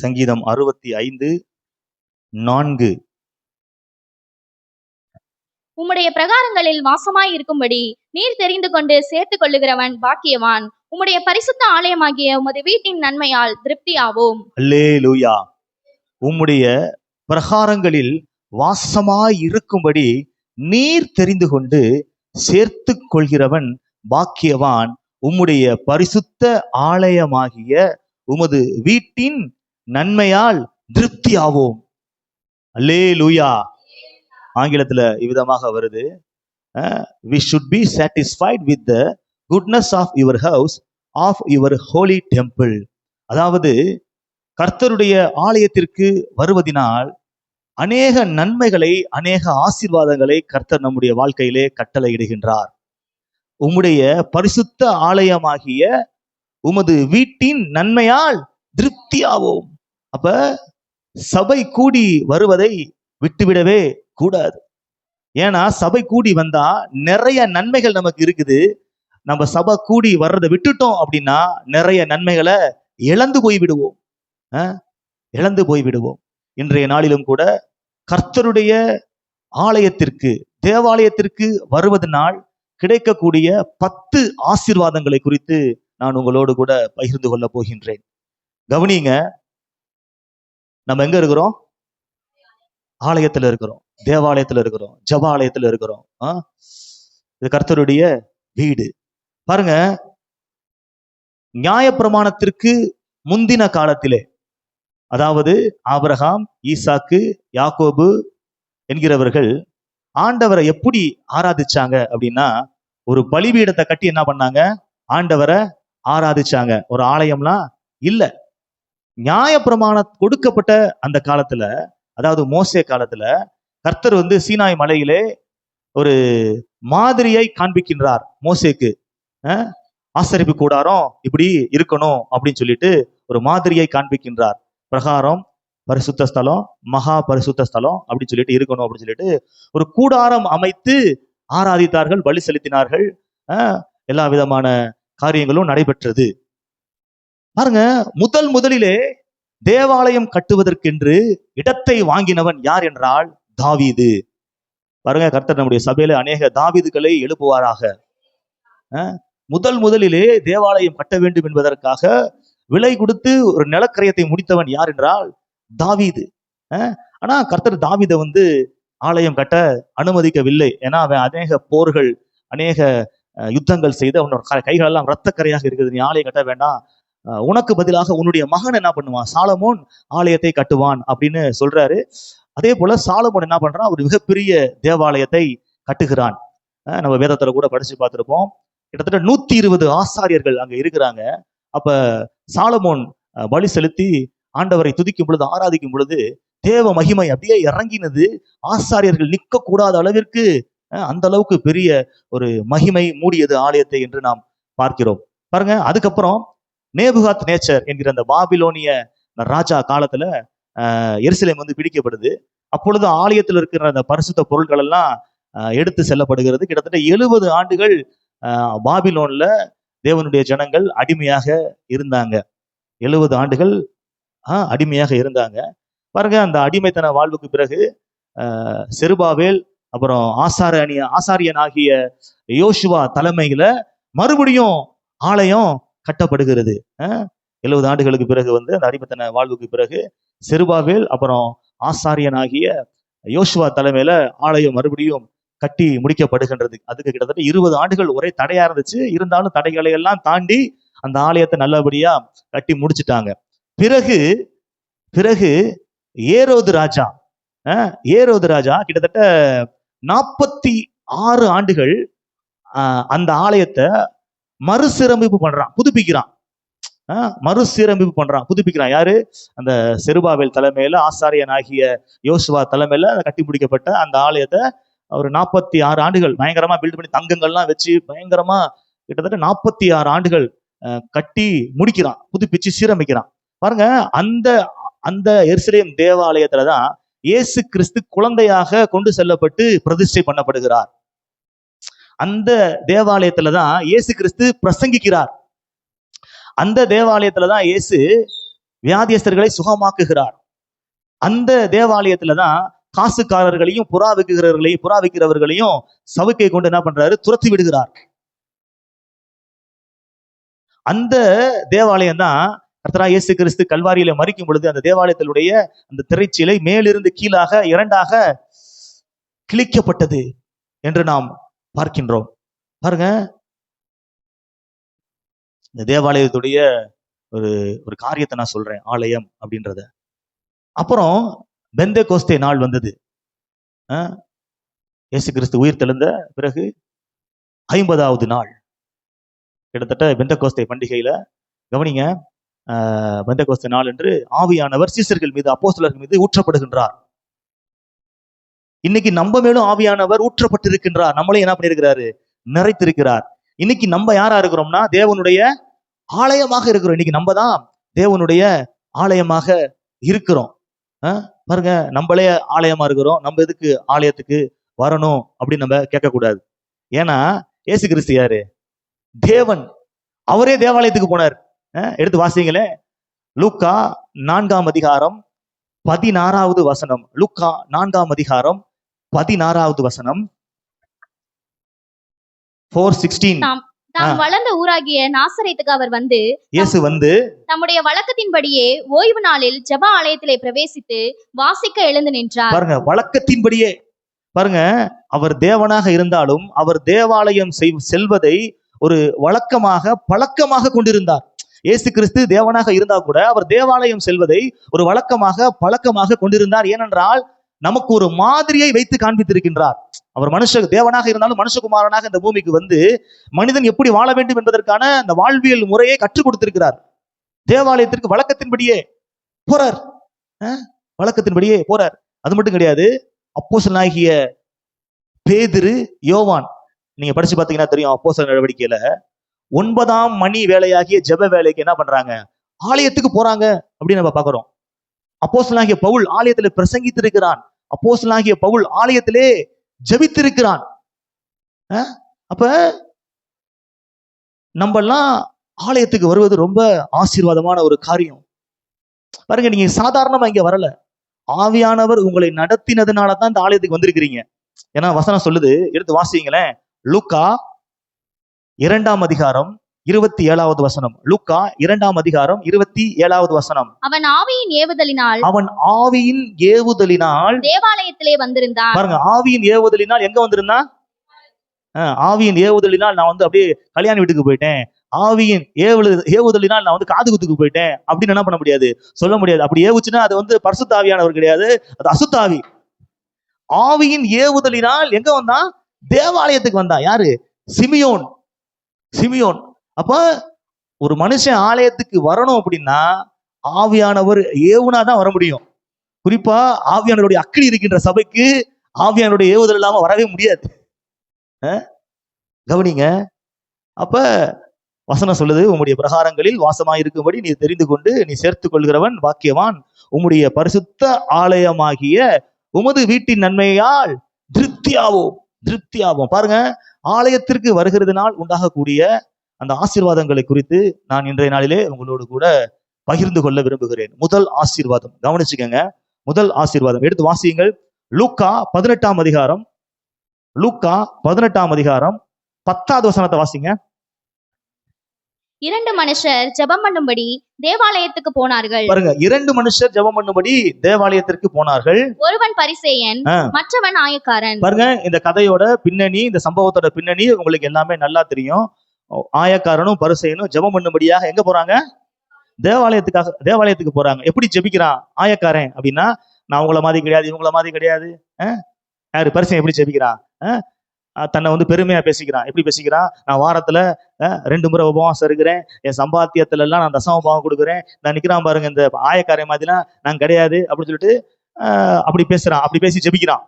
சங்கீதம் 65:4. உம்முடைய பிரகாரங்களில் வாசமாய் இருக்கும்படி நீர் தெரிந்து கொண்டு சேர்த்து கொள்ளுகிறவன் பாக்கியவான். உம்முடைய பரிசுத்த ஆலயமாகிய உமது வீட்டின் நன்மையால் திருப்தியாவோம். அல்லேலூயா. உம்முடைய பிரகாரங்களில் வாசமாய் இருக்கும்படி நீர் தெரிந்து கொண்டு சேர்த்து கொள்கிறவன் பாக்கியவான். உம்முடைய பரிசுத்த ஆலயமாகிய உமது வீட்டின் நன்மையால் திருப்தியாவோம். அல்லேலூயா. ஆங்கிலத்துல இவ்விதமாக வருது, we should be satisfied with the goodness of your house, of your holy temple. அதாவது கர்த்தருடைய ஆலயத்திற்கு வருவதினால் அநேக நன்மைகளை, அநேக ஆசீர்வாதங்களை கர்த்தர் நம்முடைய வாழ்க்கையிலே கட்டளையிடுகின்றார். உம்முடைய பரிசுத்த ஆலயமாகிய உமது வீட்டின் நன்மையால் திருப்தியாவோம். அப்ப சபை கூடி வருவதை விட்டுவிடவே கூடாது. ஏன்னா சபை கூடி வந்தா நிறைய நன்மைகள் நமக்கு இருக்குது. நம்ம சபை கூடி வர்றதை விட்டுட்டோம் அப்படின்னா நிறைய நன்மைகளை இழந்து போய்விடுவோம். இழந்து போய்விடுவோம். இன்றைய நாளிலும் கூட கர்த்தருடைய ஆலயத்திற்கு, தேவாலயத்திற்கு வருவதனால் கிடைக்கக்கூடிய 10 ஆசீர்வாதங்களை குறித்து நான் உங்களோடு கூட பகிர்ந்து கொள்ள போகின்றேன். கவனிங்க, நம்ம எங்க இருக்கிறோம்? ஆலயத்துல இருக்கிறோம், தேவாலயத்துல இருக்கிறோம், ஜபாலயத்துல இருக்கிறோம். இது கர்த்தருடைய வீடு. பாருங்க, நியாயப்பிரமாணத்திற்கு முந்தின காலத்திலே, அதாவது ஆபிரகாம், ஈசாக்கு, யாக்கோபு என்கிறவர்கள் ஆண்டவரை எப்படி ஆராதிச்சாங்க அப்படின்னா, ஒரு பலிபீடத்தை கட்டி என்ன பண்ணாங்க? ஆண்டவரை ஆராதிச்சாங்க. ஒரு ஆலயம்லாம் இல்ல. நியாயப்பிரமாணம் கொடுக்கப்பட்ட அந்த காலத்துல, அதாவது மோசே காலத்துல, கர்த்தர் சீனாய் மலையிலே ஒரு மாதிரியை காண்பிக்கின்றார் மோசேக்கு. ஆசரிப்பு கூடாரம் இப்படி இருக்கணும் அப்படின்னு சொல்லிட்டு ஒரு மாதிரியை காண்பிக்கின்றார். பிரகாரம், பரிசுத்த ஸ்தலம், மகா பரிசுத்த ஸ்தலம் அப்படின்னு சொல்லிட்டு இருக்கணும் அப்படின்னு சொல்லிட்டு ஒரு கூடாரம் அமைத்து ஆராதித்தார்கள், பலி செலுத்தினார்கள். எல்லா விதமான காரியங்களும் நடைபெற்றது. பாருங்க, முதலிலே தேவாலயம் கட்டுவதற்கென்று இடத்தை வாங்கினவன் யார் என்றால் தாவீது. பாருங்க, கர்த்தர் நம்முடைய சபையில அநேக தாவீதுகளை எழுப்புவாராக. முதலிலே தேவாலயம் கட்ட வேண்டும் என்பதற்காக விலை கொடுத்து ஒரு நிலக்கிரயத்தை முடித்தவன் யார் என்றால் தாவீது. ஆனா கர்த்தர் தாவீதை ஆலயம் கட்ட அனுமதிக்கவில்லை. ஏன்னா அவன் அநேக போர்கள், அநேக யுத்தங்கள் செய்து அவனோட கைகள் எல்லாம் இரத்தக்கரையாக இருக்குது. நீ ஆலயம் கட்ட வேண்டாம், உனக்கு பதிலாக உன்னுடைய மகன் என்ன பண்ணுவான், சாலமோன் ஆலயத்தை கட்டுவான் அப்படின்னு சொல்றாரு. அதே போல சாலமோன் என்ன பண்றான்? ஒரு மிகப்பெரிய தேவாலயத்தை கட்டுகிறான். நம்ம வேதத்துல கூட படிச்சு பார்த்திருப்போம். கிட்டத்தட்ட 120 ஆசாரியர்கள் அங்க இருக்கிறாங்க. அப்ப சாலமோன் பலி செலுத்தி ஆண்டவரை துதிக்கும் பொழுது, ஆராதிக்கும் பொழுது தேவ மகிமை அப்படியே இறங்கினது. ஆசாரியர்கள் நிற்க கூடாத அளவிற்கு, அந்த அளவுக்கு பெரிய ஒரு மகிமை மூடியது ஆலயத்தை என்று நாம் பார்க்கிறோம். பாருங்க, அதுக்கப்புறம் நேபுகாத் நேச்சர் என்கிற அந்த பாபிலோனிய ராஜா காலத்துல எருசலேம் பிடிக்கப்படுது. அப்பொழுது ஆலயத்தில் இருக்கிற அந்த பரிசுத்த பொருட்கள் எல்லாம் எடுத்து செல்லப்படுகிறது. கிட்டத்தட்ட 70 ஆண்டுகள் பாபிலோன்ல தேவனுடைய ஜனங்கள் அடிமையாக இருந்தாங்க. 70 ஆண்டுகள் அடிமையாக இருந்தாங்க. பாருங்க, அந்த அடிமைத்தன வாழ்வுக்கு பிறகு செருபாவேல், அப்புறம் ஆசாரியன் ஆகிய யோசுவா தலைமையில மறுபடியும் ஆலயம் கட்டப்படுகிறது. 70 ஆண்டுகளுக்கு பிறகு அந்த அடிமைத்தன வாழ்வுக்கு பிறகு செருபாவேல் அப்புறம் ஆசாரியன் ஆகிய யோசுவா தலைமையில ஆலயம் மறுபடியும் கட்டி முடிக்கப்படுகின்றது. அதுக்கு கிட்டத்தட்ட 20 ஆண்டுகள் ஒரே தடையா இருந்துச்சு. இருந்தாலும் தடைகளை எல்லாம் தாண்டி அந்த ஆலயத்தை நல்லபடியா கட்டி முடிச்சுட்டாங்க. பிறகு ஏரோது ராஜா கிட்டத்தட்ட 46 ஆண்டுகள் அந்த ஆலயத்தை மறுசீரமைப்பு பண்றான், புதுப்பிக்கிறான். யாரு? அந்த செருபாவேல் தலைமையில, ஆசாரியன் ஆகிய யோசுவா தலைமையில கட்டி முடிக்கப்பட்ட அந்த ஆலயத்தை ஒரு 46 ஆண்டுகள் பயங்கரமா பில்ட் பண்ணி, தங்கங்கள்லாம் வச்சு பயங்கரமா கிட்டத்தட்ட 46 ஆண்டுகள் கட்டி முடிக்கிறான், புதுப்பிச்சு சீரமைக்கிறான். பாருங்க, அந்த எருசலேம் தேவாலயத்துலதான் இயேசு கிறிஸ்து குழந்தையாக கொண்டு செல்லப்பட்டு பிரதிஷ்டை பண்ணப்படுகிறார். அந்த தேவாலயத்துலதான் இயேசு கிறிஸ்து பிரசங்கிக்கிறார். அந்த தேவாலயத்துலதான் இயேசு வியாதியஸ்தர்களை சுகமாக்குகிறார். அந்த தேவாலயத்துலதான் காசுக்காரர்களையும் புறா விற்கிறவர்களையும் சவுக்கை கொண்டு என்ன பண்றாரு? துரத்தி விடுகிறார். அந்த தேவாலயம் தான் கர்த்தராகிய இயேசு கிறிஸ்து கல்வாரியில மரிக்கும் பொழுது அந்த தேவாலயத்தினுடைய அந்த திரைச்சீலை மேலிருந்து கீழாக இரண்டாக கிழிக்கப்பட்டது என்று நாம் பார்க்கின்றோம். பாருங்க, இந்த தேவாலயத்துடைய ஒரு காரியத்தை நான் சொல்றேன், ஆலயம் அப்படின்றத. அப்புறம் பெந்தேகோஸ்தே நாள் வந்தது. இயேசு கிறிஸ்து உயிர் தெழுந்த பிறகு 50வது நாள். கிட்டத்தட்ட பெந்தேகோஸ்தே பண்டிகையில கவனிங்க, பெந்தேகோஸ்தே நாள் என்று ஆவியானவர் சீசர்கள் மீது, அப்போஸ்தலர்கள் மீது ஊற்றப்படுகின்றார். இன்னைக்கு நம்ம மேலும் ஆவியானவர் ஊற்றப்பட்டிருக்கின்றார். நம்மளே என்ன பண்ணிருக்கிறாரு? நிறைத்திருக்கிறார். இன்னைக்கு நம்ம யாரா இருக்கிறோம்னா தேவனுடைய ஆலயமாக இருக்கிறோம். இன்னைக்கு நம்ம தான் தேவனுடைய ஆலயமாக இருக்கிறோம். பாருங்க, நம்மளே ஆலயமா இருக்கிறோம். நம்ம எதுக்கு ஆலயத்துக்கு வரணும் அப்படின்னு நம்ம கேட்கக்கூடாது. ஏன்னா இயேசு கிறிஸ்து யாரு? தேவன். அவரே தேவாலயத்துக்கு போனார். எடுத்து வாசிங்களேன், லூக்கா 4ஆம் அதிகாரம் 16வது வசனம். லூக்கா 4ஆம் அதிகாரம் 16வது வசனம். 4:16. தாம் வளர்ந்த ஊராகிய நாசரேத்துக்கு அவர் வந்து, இயேசு வந்து தம்முடைய வழக்கத்தின்படியே ஓய்வு நாளில் ஜெப ஆலயத்திலே பிரவேசித்து வாசிக்க எழுந்து நின்றார். பாருங்க, வழக்கத்தின்படியே. பாருங்க, அவர் தேவனாக இருந்தாலும் அவர் தேவாலயம் செல்வதை ஒரு வழக்கமாக பழக்கமாக கொண்டிருந்தார். இயேசு கிறிஸ்து தேவனாக இருந்தா கூட அவர் தேவாலயம் செல்வதை ஒரு வழக்கமாக பழக்கமாக கொண்டிருந்தார். ஏனென்றால் நமக்கு ஒரு மாதிரியை வைத்து காண்பித்திருக்கின்றார். அவர் தேவனாக இருந்தாலும் மனுஷகுமாரனாக இந்த பூமிக்கு வந்து மனிதன் எப்படி வாழ வேண்டும் என்பதற்கான அந்த வாழ்வியல் முறையை கற்றுக் கொடுத்திருக்கிறார். தேவாலயத்திற்கு வழக்கத்தின்படியே போறார். வழக்கத்தின்படியே போறார். அது மட்டும் கிடையாது, அப்போஸ்தலனாகிய பேதுரு, யோவான், நீங்க படிச்சு பார்த்தீங்கன்னா தெரியும், அப்போஸ்தலர் நடவடிக்கையில 9ஆம் மணி வேலையாகிய ஜெப வேலைக்கு என்ன பண்றாங்க? ஆலயத்துக்கு போறாங்க அப்படின்னு நம்ம பார்க்கிறோம். அப்போஸ்தலனாகிய பவுல் ஆலயத்திலே பிரசங்கித்திருக்கிறான். அப்போஸ்தலனாகிய பவுல் ஆலயத்திலே ஜெபித்திருக்கிறான். அப்ப நம்ம எல்லாம் ஆலயத்துக்கு வருவது ரொம்ப ஆசீர்வாதமான ஒரு காரியம். பாருங்க, நீங்க சாதாரணமா இங்க வரல. ஆவியானவர் உங்களை நடத்தினதுனாலதான் இந்த ஆலயத்துக்கு வந்திருக்கிறீங்க. ஏன்னா வசனம் சொல்லுது, எடுத்து வாசிங்களேன், லூக்கா 2ஆம் அதிகாரம் 27வது வசனம். லூக்கா 2ஆம் அதிகாரம் 27வது வசனம். அவன் ஆவியின் ஏவுதலினால் தேவாலயத்திலே வந்திருந்தான். பாருங்க, ஆவியின் ஏவுதலினால் எங்க வந்திருந்தான்? ஆவியின் ஏவுதலினால் நான் வந்து அப்படியே கல்யாண வீட்டுக்கு போயிட்டேன், ஆவியின் ஏவுதலினால் நான் வந்து காது குத்துக்கு போயிட்டேன் அப்படின்னு என்ன பண்ண முடியாது, சொல்ல முடியாது. அப்படி ஏவுச்சுன்னா அது வந்து பரிசுத்த ஆவியானவர் கிடையாது, அது அசுத்தாவி. ஆவியின் ஏவுதலினால் எங்க வந்தான்? தேவாலயத்துக்கு வந்தான். யாரு? சிமியோன். அப்ப ஒரு மனுஷன் ஆலயத்துக்கு வரணும் அப்படின்னா ஆவியானவர் ஏவுனாதான் வர முடியும். குறிப்பா ஆவியானவருடைய அக்கினி இருக்கின்ற சபைக்கு ஆவியானவருடைய ஏவுதல் இல்லாம வரவே முடியாது. கவனிங்க, அப்ப வசனம் சொல்லுது, உம்முடைய பிரகாரங்களில் வாசமாயிருக்கும்படி நீ தெரிந்து கொண்டு நீ சேர்த்துக் கொள்கிறவன் பாக்கியவான், உம்முடைய பரிசுத்த ஆலயமாகிய உமது வீட்டின் நன்மையால் திருப்தியாவோம். பாருங்க, ஆலயத்திற்கு வருகிறதுனால் உண்டாகக்கூடிய அந்த ஆசீர்வாதங்களை குறித்து நான் இன்றைய நாளிலே உங்களோடு கூட பகிர்ந்து கொள்ள விரும்புகிறேன். முதல் ஆசீர்வாதம் கவனிச்சுக்கங்க. முதல் ஆசீர்வாதம் எடுத்து வாசியுங்கள். லூக்கா 18ஆம் அதிகாரம். லூக்கா 18ஆம் அதிகாரம் 10வது வசனத்தை வாசிங்க. 2 மனுஷர் ஜெபம் பண்ணும்படி தேவாலயத்துக்கு போனார்கள். பாருங்க, 2 மனுஷர் ஜெபம் பண்ணும்படி தேவாலயத்திற்கு போனார்கள். ஒருவன் பரிசேயன், மற்றவன் ஆயக்காரன். பாருங்க, இந்த கதையோட பின்னணி, இந்த சம்பவத்தோட பின்னணி உங்களுக்கு எல்லாமே நல்லா தெரியும். ஆயக்காரனும் பரிசேயனும் ஜெபம் பண்ணும்படியாக எங்க போறாங்க? தேவாலயத்துக்கு போறாங்க. எப்படி ஜெபிக்கிறான் ஆயக்காரன் அப்படின்னா, நான் உங்களை மாதிரி கிடையாது, இவங்கள மாதிரி கிடையாது. யாரு? பரிசேயன் எப்படி ஜெபிக்கிறான்? தன்னை வந்து பெருமையா பேசிக்கிறான். எப்படி பேசிக்கிறான்? நான் வாரத்துல 2 முறை உபவாசம் இருக்கிறேன், என் சம்பாத்தியத்துல எல்லாம் நான் தசம பாகம் கொடுக்குறேன், நான் நிக்கிறான் பாருங்க இந்த ஆயக்காரன் மாதிரிலாம் நான் கிடையாது அப்படின்னு சொல்லிட்டு அப்படி பேசுறான். அப்படி பேசி ஜெபிக்கிறான்.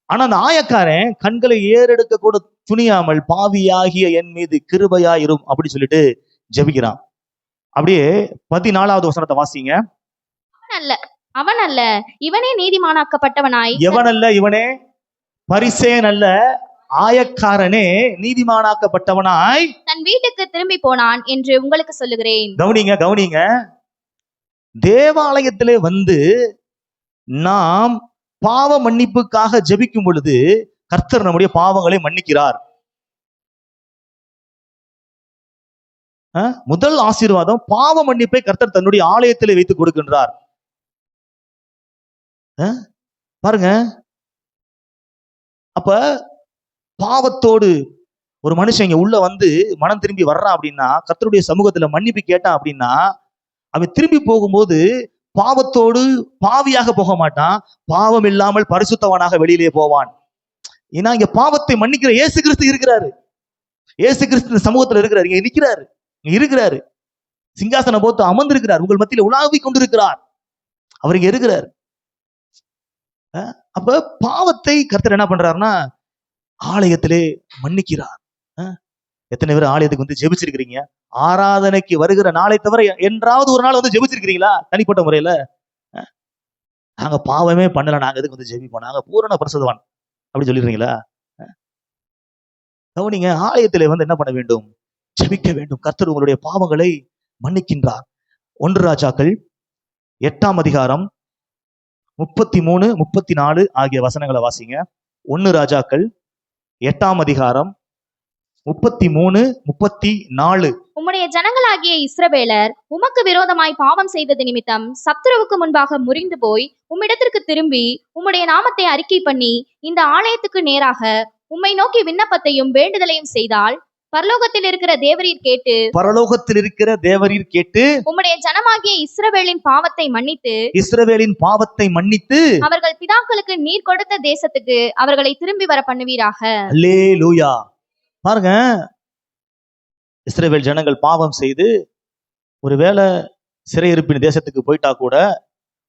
ஆனா அந்த ஆயக்காரன் கண்களை ஏறெடுக்க கூட துணியாமல் பாவியாகிய என் மீது கிருபையாயிரும் அப்படி சொல்லிட்டு ஜெபிக்கிறான். அப்படியே 14வது வசனத்தை வாசிங்க. அவன் அல்ல இவனே நீதிமானாக்கப்பட்டவனாய். எவன் அல்ல? இவனே பரிசேயன் அல்ல, ஆயக்காரனே நீதிமானாக்கப்பட்டவனாய் தன் வீட்டுக்கு திரும்பி போனான் என்று உங்களுக்கு சொல்லுகிறேன். கவனிங்க. தேவாலயத்திலே வந்து நாம் பாவ மன்னிப்புக்காக ஜெபிக்கும் பொழுது கர்த்தர் நம்முடைய பாவங்களை மன்னிக்கிறார். முதல் ஆசீர்வாதம், பாவ மன்னிப்பை கர்த்தர் தன்னுடைய ஆலயத்திலே வைத்து கொடுக்கின்றார். பாருங்க, அப்ப பாவத்தோடு ஒரு மனுஷன் இங்க உள்ள வந்து மனம் திரும்பி வர்றான் அப்படின்னா, கர்த்தருடைய சமூகத்துல மன்னிப்பு கேட்டான் அப்படின்னா, அவன் திரும்பி போகும்போது பாவத்தோடு பாவியாக போக மாட்டான், பாவம் இல்லாமல் பரிசுத்தவனாக வெளியிலே போவான். ஏன்னா இங்க பாவத்தை மன்னிக்கிற இயேசு கிறிஸ்து இருக்கிறாரு. இயேசு கிறிஸ்து சமூகத்துல இருக்கிறாரு, இங்க நிக்கிறாரு, இங்க இருக்கிறாரு, சிங்காசனம் போட்டு அமர்ந்திருக்கிறார், உங்கள் மத்தியில உலாவி கொண்டிருக்கிறார், அவர் இங்க இருக்கிறார். அப்ப பாவத்தை கர்த்தர் என்ன பண்றாருன்னா ஆலயத்திலே மன்னிக்கிறார். எத்தனை பேர் ஆலயத்துக்கு வந்து ஜெபிச்சிருக்கிறீங்க? ஆராதனைக்கு வருகிற நாளை தவிர என்றாவது ஒரு நாள் வந்து ஜெபிச்சிருக்கிறீங்களா? தனிப்பட்ட முறையில நாங்க பாவமே பண்ணல, நாங்க எதுக்கு வந்து ஜெபிப்போம், நாங்க பூரண பரிசுத்தவான் அப்படி சொல்லிடுறீங்களா? கவனிங்க, ஆலயத்திலே வந்து என்ன பண்ண வேண்டும்? ஜெபிக்க வேண்டும். கர்த்தர் உங்களுடைய பாவங்களை மன்னிக்கின்றார். 1 ராஜாக்கள் 8ஆம் அதிகாரம் 33, 34 ஆகிய வசனங்களை வாசிங்க. 1 ராஜாக்கள் 8ஆம் அதிகாரம் 33, 34. உம்முடைய ஜனங்களாகிய இஸ்ரவேலர் உமக்கு விரோதமாய் பாவம் செய்தது நிமித்தம் சத்துருவுக்கு முன்பாக முறிந்து போய் உம்மிடத்திற்கு திரும்பி உம்முடைய நாமத்தை அறிக்கை பண்ணி இந்த ஆலயத்துக்கு நேராக உம்மை நோக்கி விண்ணப்பத்தையும் வேண்டுதலையும் செய்தால் பரலோகத்தில் இருக்கிற தேவரீர் கேட்டு உம்முடைய ஜனமாகிய இஸ்ரவேலின் பாவத்தை மன்னித்து அவர்கள் பிதாக்களுக்கு நீர் கொடுத்த தேசத்துக்கு அவர்களை திரும்பி வர பண்ணுவீராக. அல்லேலூயா. பாருங்க, இஸ்ரவேல் ஜனங்கள் பாவம் செய்து ஒருவேளை சிறையிருப்பின் தேசத்துக்கு போயிட்டா கூட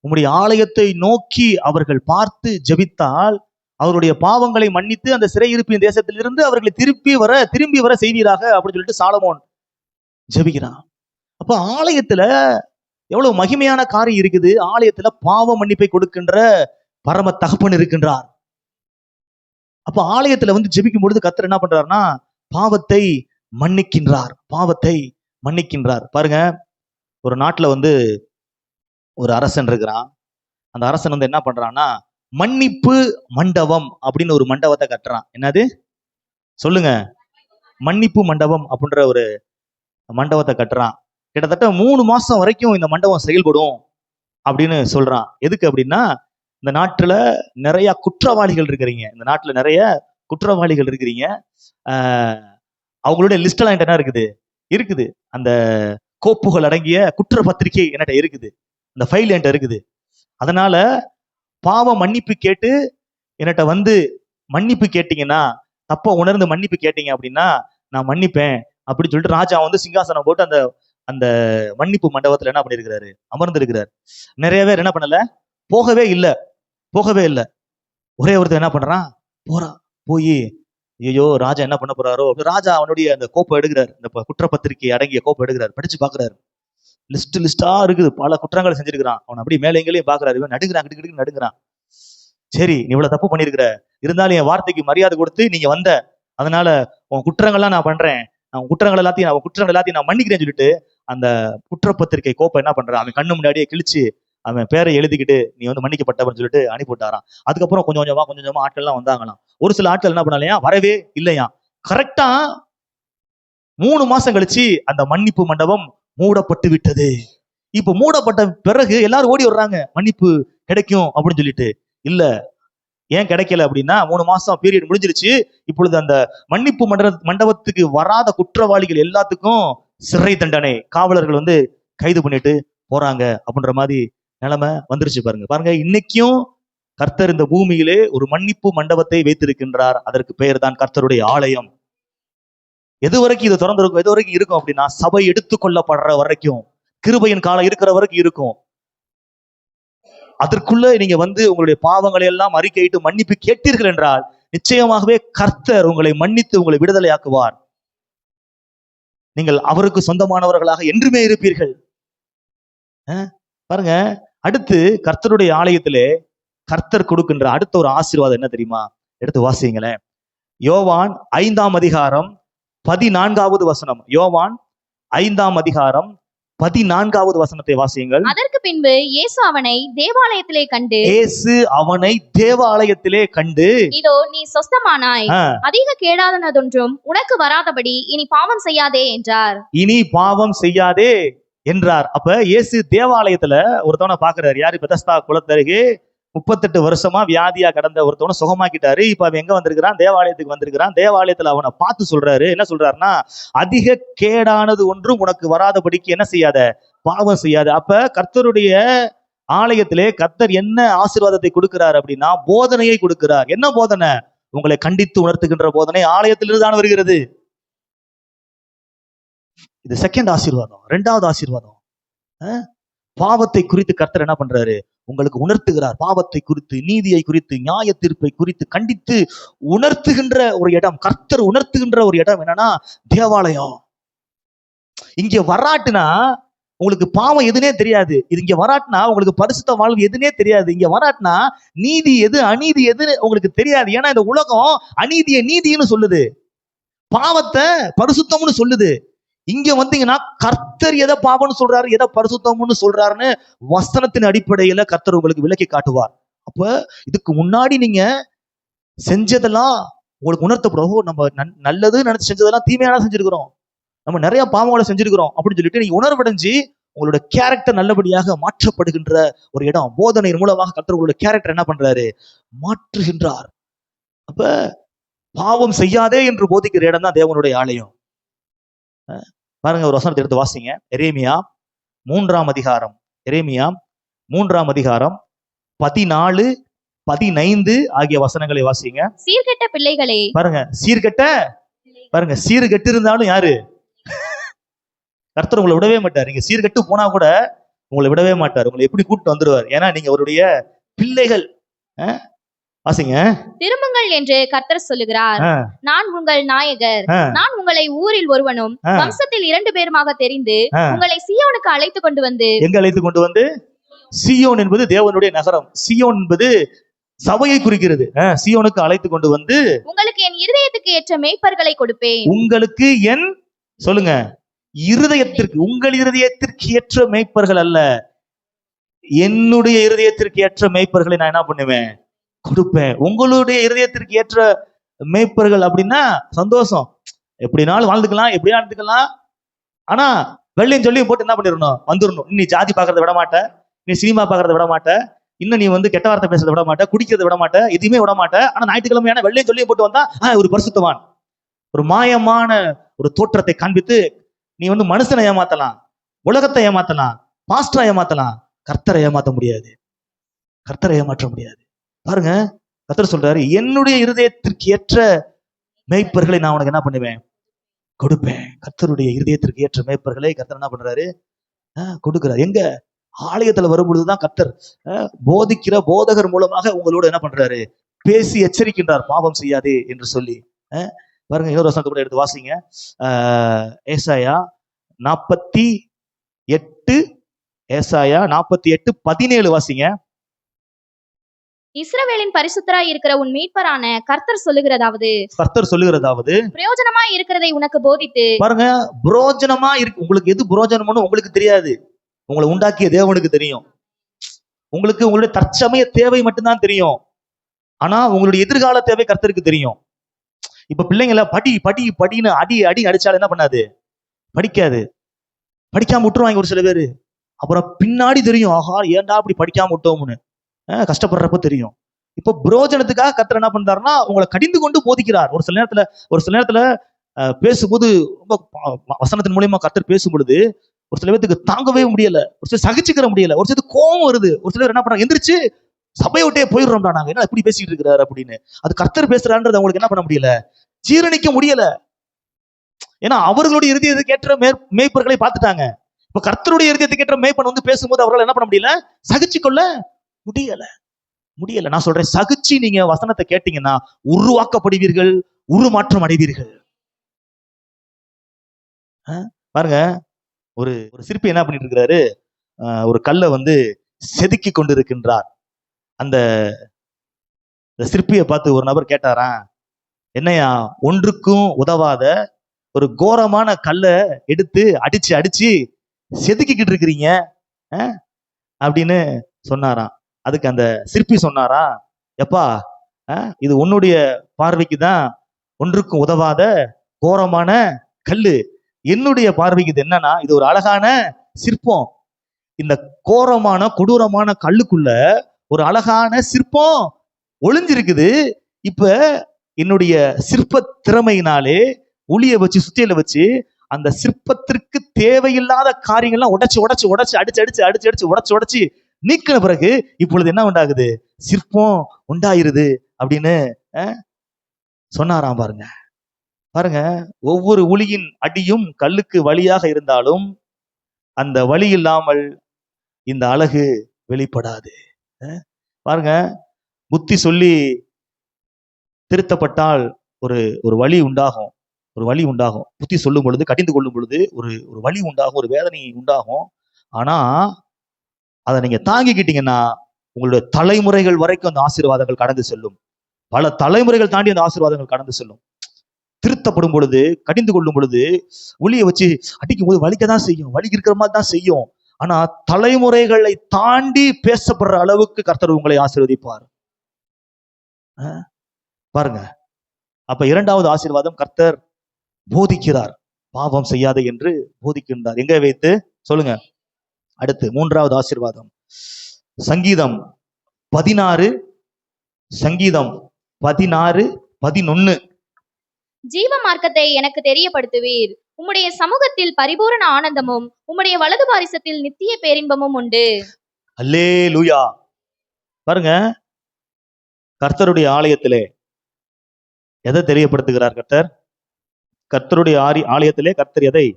உம்முடைய ஆலயத்தை நோக்கி அவர்கள் பார்த்து ஜெபித்தால் அவருடைய பாவங்களை மன்னித்து அந்த சிறையிருப்பின் தேசத்திலிருந்து அவர்களை திரும்பி வர செய்வீராக அப்படின்னு சொல்லிட்டு சாலமோன் ஜெபிக்கிறான். அப்ப ஆலயத்துல எவ்வளவு மகிமையான காரியம் இருக்குது. ஆலயத்துல பாவ மன்னிப்பை கொடுக்கின்ற பரம தகப்பன் இருக்கின்றார். அப்ப ஆலயத்துல வந்து ஜெபிக்கும் பொழுது கர்த்தர் என்ன பண்றாருன்னா பாவத்தை மன்னிக்கின்றார். பாருங்க, ஒரு நாட்டுல வந்து ஒரு அரசன் இருக்கிறான். அந்த அரசன் வந்து என்ன பண்றான்னா மன்னிப்பு மண்டபம் அப்படின்னு ஒரு மண்டபத்தை கட்டுறான். என்னது சொல்லுங்க? மன்னிப்பு மண்டபம் அப்படின்ற ஒரு மண்டபத்தை கட்டுறான். கிட்டத்தட்ட 3 மாசம் வரைக்கும் இந்த மண்டபம் செயல்படும் அப்படின்னு சொல்றான். எதுக்கு அப்படின்னா, இந்த நாட்டுல நிறைய குற்றவாளிகள் இருக்கிறீங்க, அவங்களுடைய லிஸ்ட் எல்லாம் என்ன இருக்குது, அந்த கோப்புகள் அடங்கிய குற்றப்பத்திரிகை என்கிட்ட இருக்குது, இந்த ஃபைல் என்கிட்ட இருக்குது. அதனால பாவ மன்னிப்பு கேட்டு என்கிட்ட வந்து மன்னிப்பு கேட்டீங்கன்னா, தப்ப உணர்ந்து மன்னிப்பு கேட்டீங்க அப்படின்னா நான் மன்னிப்பேன் அப்படின்னு சொல்லிட்டு ராஜா வந்து சிங்காசனம் போட்டு அந்த அந்த மன்னிப்பு மண்டபத்துல என்ன பண்ணிருக்கிறாரு, அமர்ந்து இருக்கிறார். நிறைய பேர் என்ன பண்ணல, போகவே இல்லை. ஒரே ஒருத்தர் என்ன பண்றான், போய் ஐயோ ராஜா என்ன பண்ண போறாரோ, ராஜா அவனுடைய அந்த கோப்பை எடுக்கிறார், இந்த குற்றப்பத்திரிகை அடங்கிய கோப்பை எடுக்கிறார், படிச்சு பாக்குறாரு. லிஸ்டா இருக்குது, பல குற்றங்களை செஞ்சிருக்கிறான். அவன் அப்படி மேலே எங்கேயும் பாக்குறாரு, இவன் நடுங்கிறான். சரி, நீ இவ்வளவு தப்பு பண்ணிருக்கிற, இருந்தாலும் என் வார்த்தைக்கு மரியாதை கொடுத்து நீங்க வந்த, அதனால உன் குற்றங்கள்லாம் நான் பண்றேன், குற்றங்கள் எல்லாத்தையும் நான் மன்னிக்கிறேன்னு சொல்லிட்டு அந்த குற்றப்பத்திரிகை கோப்பை என்ன பண்றான், அவன் கண்ணு முன்னாடியே கிழிச்சு அவன் பேரை எழுதிக்கிட்டு நீ வந்து மன்னிக்கப்பட்டவன்னு சொல்லிட்டு அனுப்பிவிட்டாராம். அதுக்கப்புறம் கொஞ்சம் கொஞ்சமா ஆட்கள் எல்லாம் வந்தாங்களாம். ஒரு சில ஆட்கள் என்ன பண்ணலையா, வரவே இல்லையா. கரெக்டா 3 மாசம் கழிச்சு அந்த மன்னிப்பு மண்டபம் மூடப்பட்டு விட்டது. இப்ப மூடப்பட்ட பிறகு எல்லாரும் ஓடி வர்றாங்க, மன்னிப்பு கிடைக்கும் அப்படின்னு சொல்லிட்டு. இல்ல, ஏன் கிடைக்கல அப்படின்னா 3 மாசம் பீரியட் முடிஞ்சிருச்சு. இப்பொழுது அந்த மன்னிப்பு மண்டபத்துக்கு வராத குற்றவாளிகள் எல்லாத்துக்கும் சிறை தண்டனை, காவலர்கள் வந்து கைது பண்ணிட்டு போறாங்க அப்படின்ற மாதிரி நிலைமை வந்துருச்சு. பாருங்க, இன்னைக்கும் கர்த்தர் இந்த பூமியிலே ஒரு மன்னிப்பு மண்டபத்தை வைத்திருக்கின்றார். அதற்கு பெயர் தான் கர்த்தருடைய ஆலயம். எது வரைக்கும் இது திறந்திருக்கும், எது வரைக்கும் இருக்கும் அப்படின்னா, சபை எடுத்துக்கொள்ளப்படுற வரைக்கும், கிருபையின் காலம் இருக்கிற வரைக்கும் இருக்கும். அதற்குள்ள நீங்க வந்து உங்களுடைய பாவங்களை எல்லாம் அறிக்கையிட்டு மன்னிப்பு கேட்டீர்கள் என்றால் நிச்சயமாகவே கர்த்தர் உங்களை மன்னித்து உங்களை விடுதலை ஆக்குவார். நீங்கள் அவருக்கு சொந்தமானவர்களாக என்றுமே இருப்பீர்கள். பாருங்க, அடுத்து கர்த்தருடைய ஆலயத்திலே கர்த்தர் கொடுக்கின்ற அடுத்த ஒரு ஆசீர்வாதம் என்ன தெரியுமா? எடுத்து வாசிங்களேன். யோவான் 5ஆம் அதிகாரம் 14வது வசனம். யோவான் 5ஆம் அதிகாரம் 14வது வசனத்தை வாசியுங்கள். அதற்கு பின்பு இயேசு அவனை தேவாலயத்திலே கண்டு, இயேசு அவனை தேவாலயத்திலே கண்டு, இதோ நீ சொஸ்தமானாய், ஆ, அதிக கேடாதனதொன்றும் உனக்கு வராதபடி இனி பாவம் செய்யாதே என்றார். இனி பாவம் செய்யாதே என்றார். அப்ப இயேசு தேவாலயத்துல ஒருத்தவனை பாக்குறாரு. யாரு? பெதஸ்தா குளத்தருகே 38 வருஷமா வியாதியா கடந்த ஒருத்தவனை சுகமாக்கிட்டாரு. இப்ப அவன் எங்க வந்திருக்கிறான்? தேவாலயத்துக்கு வந்திருக்கிறான். தேவாலயத்துல அவனை பார்த்து சொல்றாரு. என்ன சொல்றாருன்னா, அதிக கேடானது ஒன்றும் உனக்கு வராதபடிக்கு என்ன செய்யாத? பாவம் செய்யாத. அப்ப கர்த்தருடைய ஆலயத்திலே கர்த்தர் என்ன ஆசீர்வாதத்தை கொடுக்கிறார் அப்படின்னா, போதனையை கொடுக்கிறார். என்ன போதனை? உங்களை கண்டித்து உணர்த்துகின்ற போதனை ஆலயத்திலிருந்து தான் வருகிறது. இது செகண்ட் ஆசீர்வாதம். 2வது ஆசீர்வாதம், பாவத்தை குறித்து கர்த்தர் என்ன பண்றாரு? உங்களுக்கு உணர்த்துகிறார். பாவத்தை குறித்து, நீதியை குறித்து, நியாய தீர்ப்பை குறித்து கண்டித்து உணர்த்துகின்ற ஒரு இடம், கர்த்தர் உணர்த்துகின்ற ஒரு இடம் என்னன்னா தேவாலயம். இங்க வராட்டுனா உங்களுக்கு பாவம் எதுனே தெரியாது. இது இங்க வராட்டுனா உங்களுக்கு பரிசுத்த வாழ்வு எதுனே தெரியாது. இங்க வராட்டுனா நீதி எது அநீதி எது உங்களுக்கு தெரியாது. ஏன்னா இந்த உலகம் அநீதியை நீதின்னு சொல்லுது, பாவத்தை பரிசுத்தம்னு சொல்லுது. இங்க வந்தீங்கன்னா கர்த்தர் எதை பாவம்னு சொல்றாரு, எதை பரிசுத்தம்னு சொல்றாருன்னு வசனத்தின் அடிப்படையில கர்த்தர் உங்களுக்கு விளக்கி காட்டுவார். அப்ப இதுக்கு முன்னாடி நீங்க செஞ்சதெல்லாம் உங்களுக்கு உணர்த்தப்படும். நம்ம நல்லது நினைச்சு செஞ்சதெல்லாம் தீமையான செஞ்சிருக்கிறோம், நம்ம நிறைய பாவங்களை செஞ்சிருக்கிறோம் அப்படின்னு சொல்லிட்டு நீங்க உணர்வடைஞ்சு உங்களோட கேரக்டர் நல்லபடியாக மாற்றப்படுகின்ற ஒரு இடம். போதனையின் மூலமாக கர்த்தர் உங்களோட கேரக்டர் என்ன பண்றாரு? மாற்றுகின்றார். அப்ப பாவம் செய்யாதே என்று போதிக்கிற இடம் தான் தேவனுடைய ஆலயம். பாருங்க, ஒரு வசனத்தை எடுத்து வாசிங்க. எரேமியா 3ஆம் அதிகாரம், எரேமியா 3ஆம் அதிகாரம் 14, 15 ஆகிய வசனங்களை வாசிங்க. சீர்கெட்ட பிள்ளைகளே, பாருங்க, சீர்கெட்ட, பாருங்க, சீர்கெட்டு இருந்தாலும் யாரு? கர்த்தர் உங்களை விடவே மாட்டார். நீங்க சீர்கெட்டு போனா கூட உங்களை விடவே மாட்டார். உங்களை எப்படி கூப்பிட்டு வந்துருவார்? ஏன்னா நீங்க அவருடைய பிள்ளைகள். வாசிங்க. திரும்புங்கள் என்று கர்த்தர் சொல்லுகிறார், நான் உங்கள் நாயகர், நான் உங்களை ஊரில் ஒருவனும் வம்சத்தில் 2 பேருமாக தெரிந்து உங்களை சீயோனுக்கு அழைத்து கொண்டு வந்து. எங்க அழைத்து கொண்டு வந்து? சீயோன் என்பது தேவனுடைய நகரம். சீயோன் என்பது சபையை குறிக்கிறது. சீயோனுக்கு அழைத்து கொண்டு வந்து உங்களுக்கு என் இருதயத்துக்கு ஏற்ற மேய்ப்பர்களை கொடுப்பேன். உங்களுக்கு என், சொல்லுங்க, இருதயத்திற்கு, உங்கள் இருதயத்திற்கு ஏற்ற மேய்ப்பர்கள் அல்ல, என்னுடைய இருதயத்திற்கு ஏற்ற மேய்ப்பர்களை நான் என்ன பண்ணுவேன்? கொடுப்பேன். உங்களுடைய இருதயத்திற்கு ஏற்ற மேய்ப்பர்கள் அப்படின்னா சந்தோஷம், எப்படினாலும் வாழ்ந்துக்கலாம், எப்படியா வாழ்ந்துக்கலாம். ஆனா வெள்ளையும் சொல்லியும் போட்டு என்ன பண்ணிடணும்? வந்துடணும். நீ ஜாதி பாக்குறத விட மாட்ட, நீ சினிமா பாக்குறத விட மாட்ட, இன்னும் நீ வந்து கெட்ட வார்த்தை பேசுறத விட மாட்ட, குடிக்கிறத விட மாட்ட, எதுவுமே விட மாட்ட. ஆனா ஞாயிற்றுக்கிழமையான வெள்ளையும் சொல்லியும் போட்டு வந்தா ஒரு பரிசுத்தவான், ஒரு மாயமான ஒரு தோற்றத்தை காண்பித்து நீ வந்து மனுஷனை ஏமாத்தலாம், உலகத்தை ஏமாத்தலாம், பாஸ்டரை ஏமாத்தலாம், கர்த்தரை ஏமாத்த முடியாது. கர்த்தரை ஏமாற்ற முடியாது. பாருங்க, கர்த்தர் சொல்றாரு, என்னுடைய இருதயத்திற்கு ஏற்ற மேய்ப்பர்களை நான் உனக்கு என்ன பண்ணுவேன்? கொடுப்பேன். கர்த்தருடைய இருதயத்திற்கு ஏற்ற மேய்ப்பர்களை கர்த்தர் என்ன பண்றாரு? கொடுக்கிறார். எங்க? ஆலயத்துல வரும்பொழுதுதான் கர்த்தர் போதிக்கிற போதகர் மூலமாக உங்களோட என்ன பண்றாரு? பேசி எச்சரிக்கின்றார், பாவம் செய்யாதே என்று சொல்லி. பாருங்க, இன்னொரு வசனத்தை கூட எடுத்து வாசிங்க. ஏசாயா 48, ஏசாயா 48:17 வாசிங்க. இஸ்ரவேலின் பரிசுத்தராய் இருக்கிற உன் மீட்பரான கர்த்தர் சொல்லுகிறதாவது, கர்த்தர் சொல்லுகிறதாவது, பிரயோஜனமாய் இருக்கிறதை உனக்கு போதித்து. பாருங்க, புரோஜனமா இருக்கு. உங்களுக்கு எது புரோஜனம்னு உங்களுக்கு தெரியாது, உங்களை உண்டாக்கிய தேவனுக்கு தெரியும். உங்களுக்கு உங்களுடைய தற்சமய தேவை மட்டும்தான் தெரியும். ஆனா உங்களுடைய எதிர்கால தேவை கர்த்தருக்கு தெரியும். இப்ப பிள்ளைங்கள படி படி படின்னு அடி அடிச்சாலும் என்ன பண்ணாது? படிக்காது. படிக்காம விட்டுருவாங்க ஒரு சில பேரு. அப்புறம் பின்னாடி தெரியும், ஆஹா ஏன்டா அப்படி படிக்காம விட்டோம்னு கஷ்டப்படுறப்ப தெரியும். இப்போ புரோஜனத்துக்காக கர்த்தர் என்ன பண்றாருன்னா உங்களை கடிந்து கொண்டு போதிக்கிறார். ஒரு சில நேரத்துல பேசும்போது ரொம்ப வசனத்தின் மூலியமா கர்த்தர் பேசும் பொழுது ஒரு சில பேருக்கு தாங்கவே முடியல, ஒரு சில சகிச்சுக்கிற முடியல, ஒரு சில கோவம் வருது. ஒரு சிலர் என்ன பண்றாங்க? எந்திரிச்சு சபையை விட்டே போயிடுறோம்டா, நாங்க என்ன எப்படி பேசிட்டு இருக்கிறாரு அப்படின்னு. அது கர்த்தர் பேசுறான்றது அவங்களுக்கு என்ன பண்ண முடியல? ஜீரணிக்க முடியல. ஏன்னா அவர்களுடைய இருதயத்துக்கு ஏற்ற மேய்ப்பர்களை பார்த்துட்டாங்க. இப்ப கர்த்தருடைய இருதயத்துக்கு ஏற்ற மேய்ப்பன் வந்து பேசும்போது அவர்களால் என்ன பண்ண முடியல? சகிச்சு கொள்ள முடியல. நான் சொல்றேன், சகிச்சு நீங்க வசனத்தை கேட்டீங்கன்னா உருவாக்கப்படுவீர்கள், உருமாற்றம் அடைவீர்கள். பாருங்க, ஒரு சிற்பி என்ன பண்ணிட்டு இருக்கிறாரு? ஒரு கல்லை வந்து செதுக்கி கொண்டு இருக்கின்றார். அந்த சிற்பியை பார்த்து ஒரு நபர் கேட்டாராம், என்னையா ஒன்றுக்கும் உதவாத ஒரு கோரமான கல்லை எடுத்து அடிச்சு செதுக்கிக்கிட்டு இருக்கிறீங்க அப்படின்னு சொன்னாராம். அதுக்கு அந்த சிற்பி சொன்னாரா, எப்பா இது உன்னுடைய பார்வைக்கு தான் ஒன்றுக்கும் உதவாத கோரமான கல்லு, என்னுடைய பார்வைக்கு இது என்னன்னா இது ஒரு அழகான சிற்பம். இந்த கோரமான கொடூரமான கல்லுக்குள்ள ஒரு அழகான சிற்பம் ஒளிஞ்சிருக்குது. இப்ப என்னுடைய சிற்ப திறமையினாலே ஒளிய வச்சு சுத்தியில வச்சு அந்த சிற்பத்திற்கு தேவையில்லாத காரியங்கள்லாம் உடைச்சு உடைச்சு உடைச்சு அடிச்சு அடிச்சு அடிச்சு அடிச்சு உடைச்சு உடைச்சு நீக்கின பிறகு இப்பொழுது என்ன உண்டாகுது, சிற்பம் உண்டாயிருது அப்படின்னு சொன்னாராம். பாருங்க பாருங்க, ஒவ்வொரு உளியின் அடியும் கல்லுக்கு வழியாக இருந்தாலும் அந்த வழி இல்லாமல் இந்த அழகு வெளிப்படாது. பாருங்க, புத்தி சொல்லி திருத்தப்பட்டால் ஒரு ஒரு வழி உண்டாகும், ஒரு வழி உண்டாகும். புத்தி சொல்லும் பொழுது, கடிந்து கொள்ளும் பொழுது ஒரு ஒரு வழி உண்டாகும், ஒரு வேதனை உண்டாகும். ஆனா அதை நீங்க தாங்கிக்கிட்டீங்கன்னா உங்களுடைய தலைமுறைகள் வரைக்கும் அந்த ஆசீர்வாதங்கள் கடந்து செல்லும். பல தலைமுறைகள் தாண்டி அந்த ஆசீர்வாதங்கள் கடந்து செல்லும். திருத்தப்படும் பொழுது, கடிந்து கொள்ளும் பொழுது, ஒளியை வச்சு அடிக்கும் போது வலிக்கதான் செய்யும், வலி இருக்கிற மாதிரி தான் செய்யும். ஆனா தலைமுறைகளை தாண்டி பேசப்படுற அளவுக்கு கர்த்தர் உங்களை ஆசீர்வதிப்பார். பாருங்க, அப்ப இரண்டாவது ஆசீர்வாதம், கர்த்தர் போதிக்கிறார், பாவம் செய்யாதே என்று போதிக்கின்றார். எங்க வைத்து சொல்லுங்க. அடுத்து மூன்றாவது ஆசீர்வாதம், சங்கீதம் 16 சங்கீதம் 16:11. ஜீவ மார்க்கத்தை எனக்கு தெரியப்படுத்துவீர், உம்முடைய சமூகத்தில் பரிபூரண ஆனந்தமும் உம்முடைய வலது பாரிசத்தில் நித்திய பேரின்பமும் உண்டு. அல்லேலூயா. பாருங்க, கர்த்தருடைய ஆலயத்திலே எதை தெரியப்படுத்துகிறார் கர்த்தர்? கர்த்தருடைய ஆலயத்திலே கர்த்தர் எதை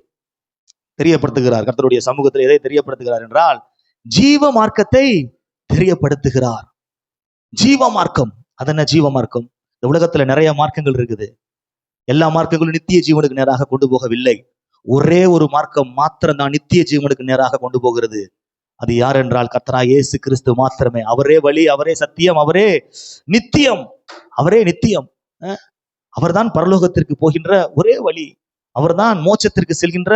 தெரியப்படுத்துகிறார்? கர்த்தருடைய சமூகத்தில் எதை தெரியப்படுத்துகிறார் என்றால் ஜீவ மார்க்கத்தை தெரியப்படுத்துகிறார். ஜீவ மார்க்கம். அது என்ன ஜீவ மார்க்கம்? இந்த உலகத்துல நிறைய மார்க்கங்கள் இருக்குது. எல்லா மார்க்கங்களும் நித்திய ஜீவனுக்கு நேராக கொண்டு போகவில்லை. ஒரே ஒரு மார்க்கம் மாத்திரம் தான் நித்திய ஜீவனுக்கு நேராக கொண்டு போகிறது. அது யார் என்றால் கர்த்தராகிய இயேசு கிறிஸ்து மாத்திரமே. அவரே வழி, அவரே சத்தியம், அவரே நித்தியம். அவரே நித்தியம். அவர்தான் பரலோகத்திற்கு போகின்ற ஒரே வழி, அவர்தான் மோட்சத்திற்கு செல்கின்ற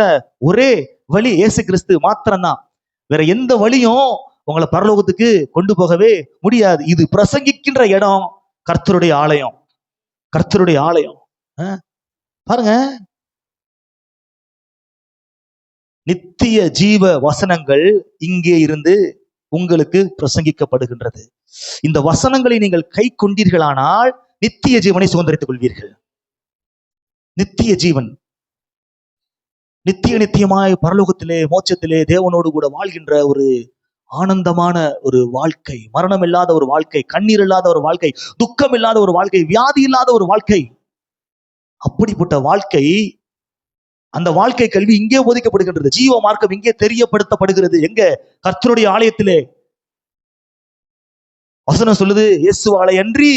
ஒரே வழி. இயேசு கிறிஸ்து மாத்திரம்தான். வேற எந்த வழியும் உங்களை பரலோகத்துக்கு கொண்டு போகவே முடியாது. இது பிரசங்கிக்கின்ற இடம் கர்த்தருடைய ஆலயம், கர்த்தருடைய ஆலயம். பாருங்க, நித்திய ஜீவ வசனங்கள் இங்கே இருந்து உங்களுக்கு பிரசங்கிக்கப்படுகின்றது. இந்த வசனங்களை நீங்கள் கை கொண்டீர்களானால் நித்திய ஜீவனை சுதந்திரித்துக் கொள்வீர்கள். நித்திய ஜீவன், நித்தியமாய் பரலோகத்திலே மோட்சத்திலே தேவனோடு கூட வாழ்கின்ற ஒரு ஆனந்தமான ஒரு வாழ்க்கை, மரணம் இல்லாத ஒரு வாழ்க்கை, கண்ணீர் இல்லாத ஒரு வாழ்க்கை, துக்கம் இல்லாத ஒரு வாழ்க்கை, வியாதி இல்லாத ஒரு வாழ்க்கை. அப்படிப்பட்ட வாழ்க்கை, அந்த வாழ்க்கை கல்வி இங்கே போதிக்கப்படுகின்றது. ஜீவ மார்க்கம் இங்கே தெரியப்படுத்தப்படுகிறது. எங்க? கர்த்தருடைய ஆலயத்திலே. வசனம் சொல்லுது, இயேசுவாலே அன்றி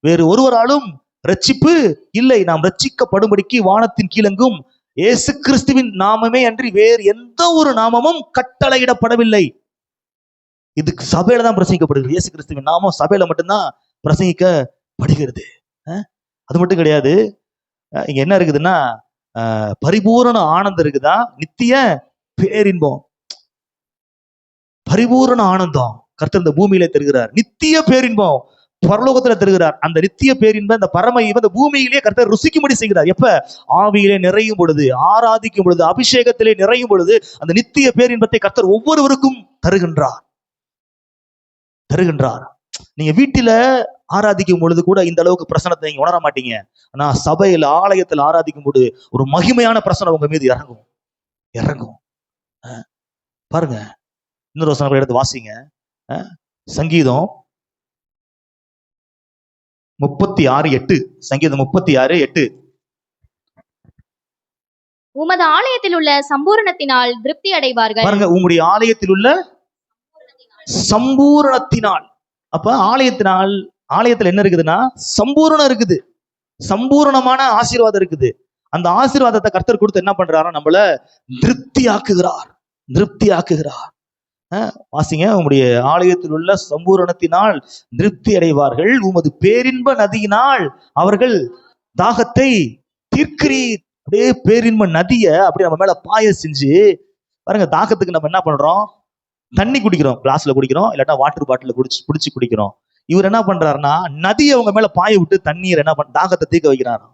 வேறு ஒருவராலும் ரட்சிப்பு இல்லை. நாம் ரட்சிக்கப்படும்படிக்கு வானத்தின் கீழெங்கும் இயேசு கிறிஸ்துவின் நாமமே அன்றி வேறு எந்த ஒரு நாமமும் கட்டளையிடப்படவில்லை. இதுக்கு சபையில தான் பிரசங்கிக்கப்படுகிறது. இயேசு கிறிஸ்துவின் நாமம் சபையில மட்டும்தான் பிரசங்கிக்கப்படுகிறது. அது மட்டும் கிடையாது, இங்க என்ன இருக்குதுன்னா பரிபூரண ஆனந்தம் இருக்குதா, நித்திய பேரின்பம். பரிபூரண ஆனந்தம் கர்த்தர் இந்த பூமியில தருகிறார். நித்திய பேரின்பம் பரலோகத்துல தருகிறார். அந்த நித்திய பேரின்பம், அந்த பரம இந்த பூமியிலே கர்த்தர் ருசிக்கும்படி செய்கிறார். எப்ப? ஆவியிலே நிறையும் பொழுது, ஆராதிக்கும் பொழுது, அபிஷேகத்திலே நிறையும் பொழுது அந்த நித்திய பேரின்பத்தை கர்த்தர் ஒவ்வொருவருக்கும் தருகின்றார். நீங்க வீட்டில ஆராதிக்கும் பொழுது கூட இந்த அளவுக்கு பிரசனத்தை நீங்க உணர மாட்டீங்க. ஆனா சபையில, ஆலயத்தில் ஆராதிக்கும் போது ஒரு மகிமையான பிரசனம் உங்க மீது இறங்கும். பாருங்க, இன்னொரு வசனம் எடுத்து வாசிங்க. சங்கீதம் 36:8. சங்கீதம் 36:8. உமது ஆலயத்தில் உள்ள சம்பூரணத்தினால் திருப்தி அடைவார்கள். பாருங்க, உங்களுடைய ஆலயத்தில் உள்ள சம்பூரணத்தினால். அப்ப ஆலயத்துல என்ன இருக்குதுன்னா சம்பூரணம் இருக்குது, சம்பூரணமான ஆசீர்வாதம் இருக்குது. அந்த ஆசீர்வாதத்தை கர்த்தர் கொடுத்து என்ன பண்றாரோ நம்மள திருப்தி ஆக்குகிறார். வாசிங்க, உங்களுடைய ஆலயத்தில் உள்ள சம்பூரணத்தினால் திருப்தி அடைவார்கள், உமது பேரின்ப நதியினால் அவர்கள் தாகத்தை தீர்க்கிறீர். அப்படியே பேரின்ப நதிய அப்படி நம்ம மேல பாய செஞ்சு பாருங்க, தாகத்துக்கு நம்ம என்ன பண்றோம்? தண்ணி குடிக்கிறோம், கிளாஸ்ல குடிக்கிறோம், இல்லாட்டா வாட்டர் பாட்டில பிடிச்சி குடிக்கிறோம். இவர் என்ன பண்றாருன்னா, நதியை அவங்க மேல பாய விட்டு தண்ணீர் என்ன தாகத்தை தீர்க்க வைக்கிறாராம்.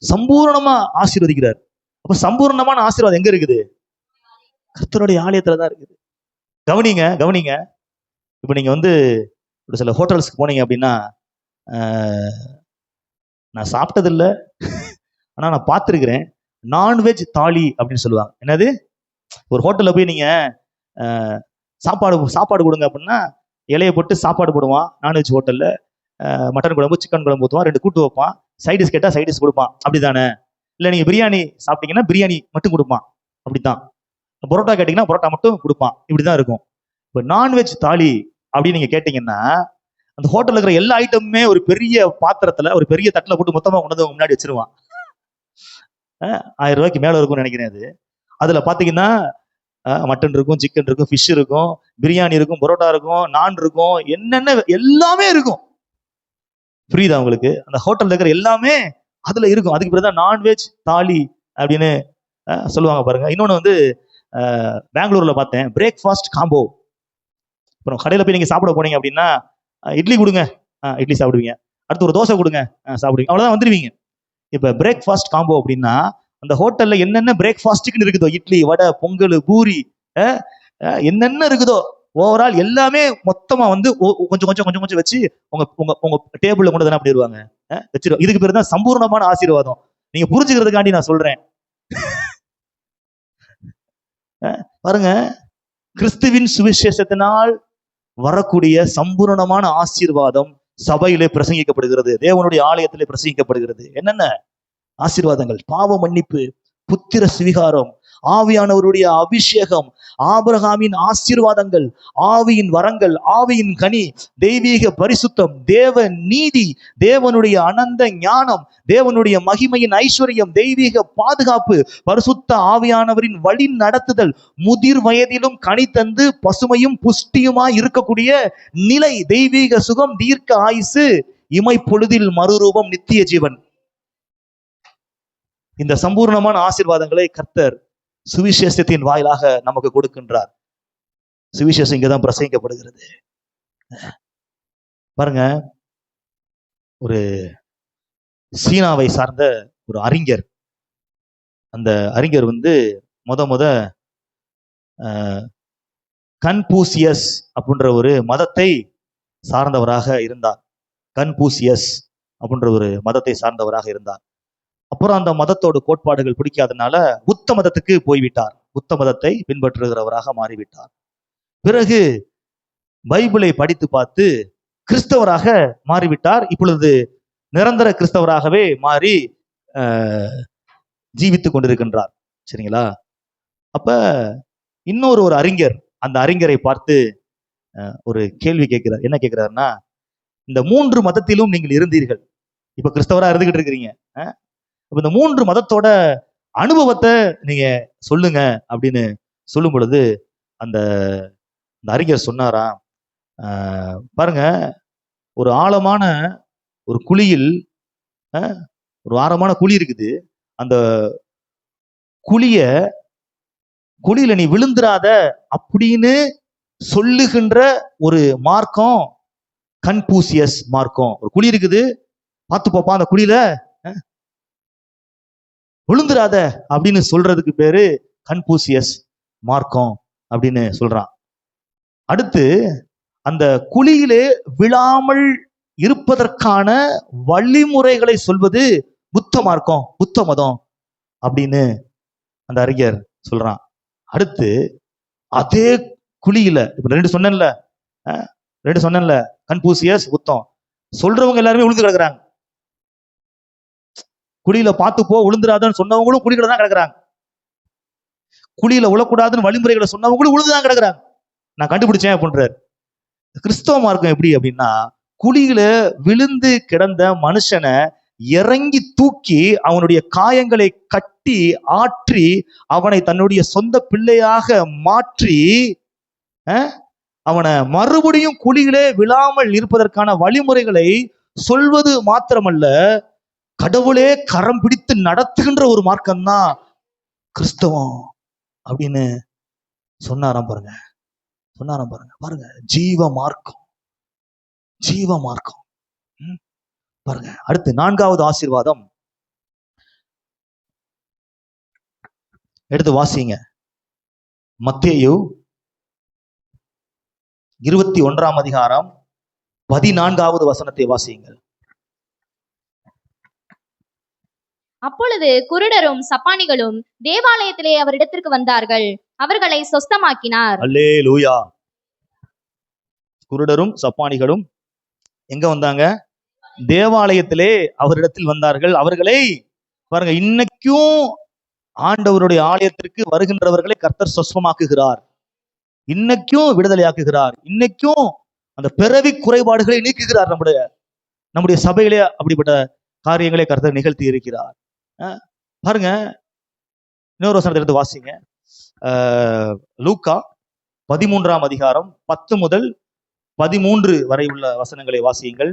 சம்பூர்ணமா ஆசீர்வதிக்கிறார். அப்ப சம்பூர்ணமான ஆசீர்வாதம் எங்க இருக்குது? கர்த்தருடைய ஆலயத்துலதான் இருக்குது. கவனிங்க கவனிங்க. இப்ப நீங்க வந்து ஒரு சில ஹோட்டல்ஸ்க்கு போனீங்க அப்படின்னா, நான் சாப்பிட்டது இல்லை, ஆனா நான் பார்த்திருக்கிறேன், நான்வெஜ் தாலி அப்படின்னு சொல்லுவாங்க. என்னது? ஒரு ஹோட்டல்ல போய் நீங்க சாப்பாடு கொடுங்க அப்படின்னா இலையை போட்டு சாப்பாடு போடுவான். நான்வெஜ் ஹோட்டல்ல மட்டன் குழம்பு, சிக்கன் குழம்பு ஊற்றுவான், 2 கூட்டு வைப்பான், சைடிஸ் கேட்டா சைடிஸ் கொடுப்பான். அப்படித்தானே? இல்லை நீங்க பிரியாணி சாப்பிட்டீங்கன்னா பிரியாணி மட்டும் கொடுப்பான். அப்படித்தான். பரோட்டா கேட்டீங்கன்னா பரோட்டா மட்டும் கொடுப்பான். இப்படிதான் இருக்கும். இப்போ நான்வெஜ் தாலி அப்படின்னு நீங்க கேட்டீங்கன்னா, அந்த ஹோட்டல்ல இருக்கிற எல்லா ஐட்டமுமே ஒரு பெரிய பாத்திரத்துல, ஒரு பெரிய தட்டுல போட்டு மொத்தமா கொண்டு வந்து முன்னாடி வச்சிருவான். 1000 ரூபாய்க்கு மேல இருக்கும்னு நினைக்கிறேன் அது. அதுல பாத்தீங்கன்னா மட்டன் இருக்கும், சிக்கன் இருக்கும், ஃபிஷ் இருக்கும், பிரியாணி இருக்கும், பரோட்டா இருக்கும், நான் இருக்கும், என்னென்ன எல்லாமே இருக்கும். புரியுதா உங்களுக்கு? அந்த ஹோட்டல்ல இருக்கிற எல்லாமே அதுல இருக்கும். அதுக்கு பிறகுதான் நான்வெஜ் தாலி அப்படின்னு சொல்லுவாங்க பாருங்க. இன்னொன்னு வந்து பெங்களூர்ல பார்த்தேன், பிரேக்ஃபாஸ்ட் காம்போ. அப்புறம் கடையில போய் நீங்க சாப்பிட போனீங்க அப்படின்னா, இட்லி கொடுங்க, இட்லி சாப்பிடுவீங்க. அடுத்து ஒரு தோசை கொடுங்க, சாப்பிடுவீங்க. அவ்வளவுதான் வந்துருவீங்க. இப்ப பிரேக்ஃபாஸ்ட் காம்போ அப்படின்னா, அந்த ஹோட்டல்ல என்னென்ன பிரேக்ஃபாஸ்ட்டுக்குன்னு இருக்குதோ, இட்லி, வடை, பொங்கல், பூரி, என்னென்ன இருக்குதோ ஓவரால் எல்லாமே மொத்தமா வந்து கொஞ்சம் கொஞ்சம் கொஞ்சம் கொஞ்சம் வச்சு உங்க உங்க உங்க டேபிள்ல கொண்டு தானே அப்படி வருவாங்க, வச்சிருவாங்க. இதுக்கு பேர் தான் சம்பூர்ணமான ஆசீர்வாதம். நீங்க புரிஞ்சுக்கிறதுக்காண்டி நான் சொல்றேன். பாருங்க, கிறிஸ்துவின் சுவிசேஷத்தினால் வரக்கூடிய சம்பூர்ணமான ஆசீர்வாதம் சபையிலே பிரசங்கிக்கப்படுகிறது, தேவனுடைய ஆலயத்திலே பிரசங்கிக்கப்படுகிறது. என்னென்ன ஆசீர்வாதங்கள்? பாவ மன்னிப்பு, புத்திர சுவிகாரம், ஆவியானவருடைய அபிஷேகம், ஆபிரகாமின் ஆசீர்வாதங்கள், ஆவியின் வரங்கள், ஆவியின் கனி, தெய்வீக பரிசுத்தம், தேவ நீதி, தேவனுடைய அனந்த ஞானம், தேவனுடைய மகிமையின் ஐஸ்வர்யம், தெய்வீக பாதுகாப்பு, பரிசுத்த ஆவியானவரின் வழி நடத்துதல், முதிர் வயதிலும் கனி தந்து பசுமையும் புஷ்டியுமாய் இருக்கக்கூடிய நிலை, தெய்வீக சுகம், தீர்க்க ஆயுசு, இமை பொழுதில் மறுரூபம், நித்திய ஜீவன். இந்த சம்பூர்ணமான ஆசீர்வாதங்களை கர்த்தர் சுவிசேஷத்தின் வாயிலாக நமக்கு கொடுக்கின்றார். சுவிசேஷம் இங்கதான் பிரசங்கிக்கப்படுகிறது. பாருங்க, ஒரு சீனாவை சார்ந்த ஒரு அறிஞர், அந்த அறிஞர் வந்து முத கன்பூசியஸ் அப்படின்ற ஒரு மதத்தை சார்ந்தவராக இருந்தார். கன்பூசியஸ் அப்படின்ற ஒரு மதத்தை சார்ந்தவராக இருந்தார். அப்புறம் அந்த மதத்தோட கோட்பாடுகள் பிடிக்காதனால புத்த மதத்துக்கு போய்விட்டார். புத்த மதத்தை பின்பற்றுகிறவராக மாறிவிட்டார். பிறகு பைபிளை படித்து பார்த்து கிறிஸ்தவராக மாறிவிட்டார். இப்பொழுது நிரந்தர கிறிஸ்தவராகவே மாறி ஜீவித்துக் கொண்டிருக்கின்றார். சரிங்களா? அப்ப இன்னொரு அறிஞர் அந்த அறிஞரை பார்த்து ஒரு கேள்வி கேட்கிறார். என்ன கேட்கிறாருன்னா, இந்த 3 மதத்திலும் நீங்கள் இருந்தீர்கள், இப்ப கிறிஸ்தவரா இருந்துகிட்டு இருக்கிறீங்க, இந்த 3 மதத்தோட அனுபவத்தை நீங்க சொல்லுங்க அப்படின்னு சொல்லும் பொழுது அந்த அறிஞர் சொன்னாரா, பாருங்க, ஒரு ஆழமான ஒரு குழியில் ஒரு ஆழமான குழி இருக்குது. அந்த குழியில நீ விழுந்துராத அப்படின்னு சொல்லுகின்ற ஒரு மார்க்கம் கன்பூசியஸ் மார்க்கம். ஒரு குழி இருக்குது, பார்த்து போப்பா, அந்த குழியில விழுந்துராத அப்படின்னு சொல்றதுக்கு பேரு கன்பூசியஸ் மார்க்கம் அப்படின்னு சொல்றான். அடுத்து அந்த குழியிலே விழாமல் இருப்பதற்கான வழிமுறைகளை சொல்வது புத்த மார்க்கம், புத்த மதம் அப்படின்னு அந்த அறிஞர் சொல்றான். அடுத்து அதே குழியில, இப்ப 2 சொன்னேன்ல, கன்பூசியஸ், புத்தம், சொல்றவங்க எல்லாருமே விழுந்து கிடக்குறாங்க. குழியில பார்த்து போ, விழுந்துராதன்னு சொன்னவங்களும் குழியில தான் கிடக்குறாங்க. குழியில விழக்கூடாதுன்னு வழிமுறைகளை சொன்னவங்களும் விழுந்துதான் கிடக்குறாங்க. நான் கண்டுபிடிச்சேன் அப்படின்றார். கிறிஸ்தவ மார்க்கம் எப்படி அப்படின்னா, குழியில விழுந்து கிடந்த மனுஷனை இறங்கி தூக்கி அவனுடைய காயங்களை கட்டி ஆற்றி அவனை தன்னுடைய சொந்த பிள்ளையாக மாற்றி அவனை மறுபடியும் குழியிலே விழாமல் இருப்பதற்கான வழிமுறைகளை சொல்வது மாத்திரமல்ல, கடவுளே கரம் பிடித்து நடத்துகின்ற ஒரு மார்க்கம் தான் கிறிஸ்தவம் அப்படின்னு சொன்னாராம் பாருங்க, சொன்னாராம் பாருங்க, பாருங்க ஜீவ மார்க்கம், ஜீவ மார்க்கம். பாருங்க அடுத்து 4வது ஆசீர்வாதம் எடுத்து வாசிங்க. மத்தேயு 21ஆம் அதிகாரம் 14வது வசனத்தை வாசியுங்கள். அப்பொழுது குருடரும் சப்பானிகளும் தேவாலயத்திலே அவரிடத்திற்கு வந்தார்கள். அவர்களை சொஸ்தமாக்கினார். அல்லேலூயா. குருடரும் சப்பானிகளும் எங்க வந்தாங்க? தேவாலயத்திலே அவரிடத்தில் வந்தார்கள். அவர்களை பாருங்க, இன்னைக்கும் ஆண்டவருடைய ஆலயத்திற்கு வருகின்றவர்களை கர்த்தர் சொஸ்தமாக்குகிறார், இன்னைக்கும் விடுதலையாக்குகிறார், இன்னைக்கும் அந்த பிறவி குறைபாடுகளை நீக்குகிறார். நம்முடைய சபையிலே அப்படிப்பட்ட காரியங்களை கர்த்தர் நிகழ்த்தி இருக்கிறார். பாருங்க இன்னொரு வசனத்தை எடுத்து வாசிங்க. லூக்கா 13ஆம் அதிகாரம் 10 முதல் 13 வரை உள்ள வசனங்களை வாசியுங்கள்.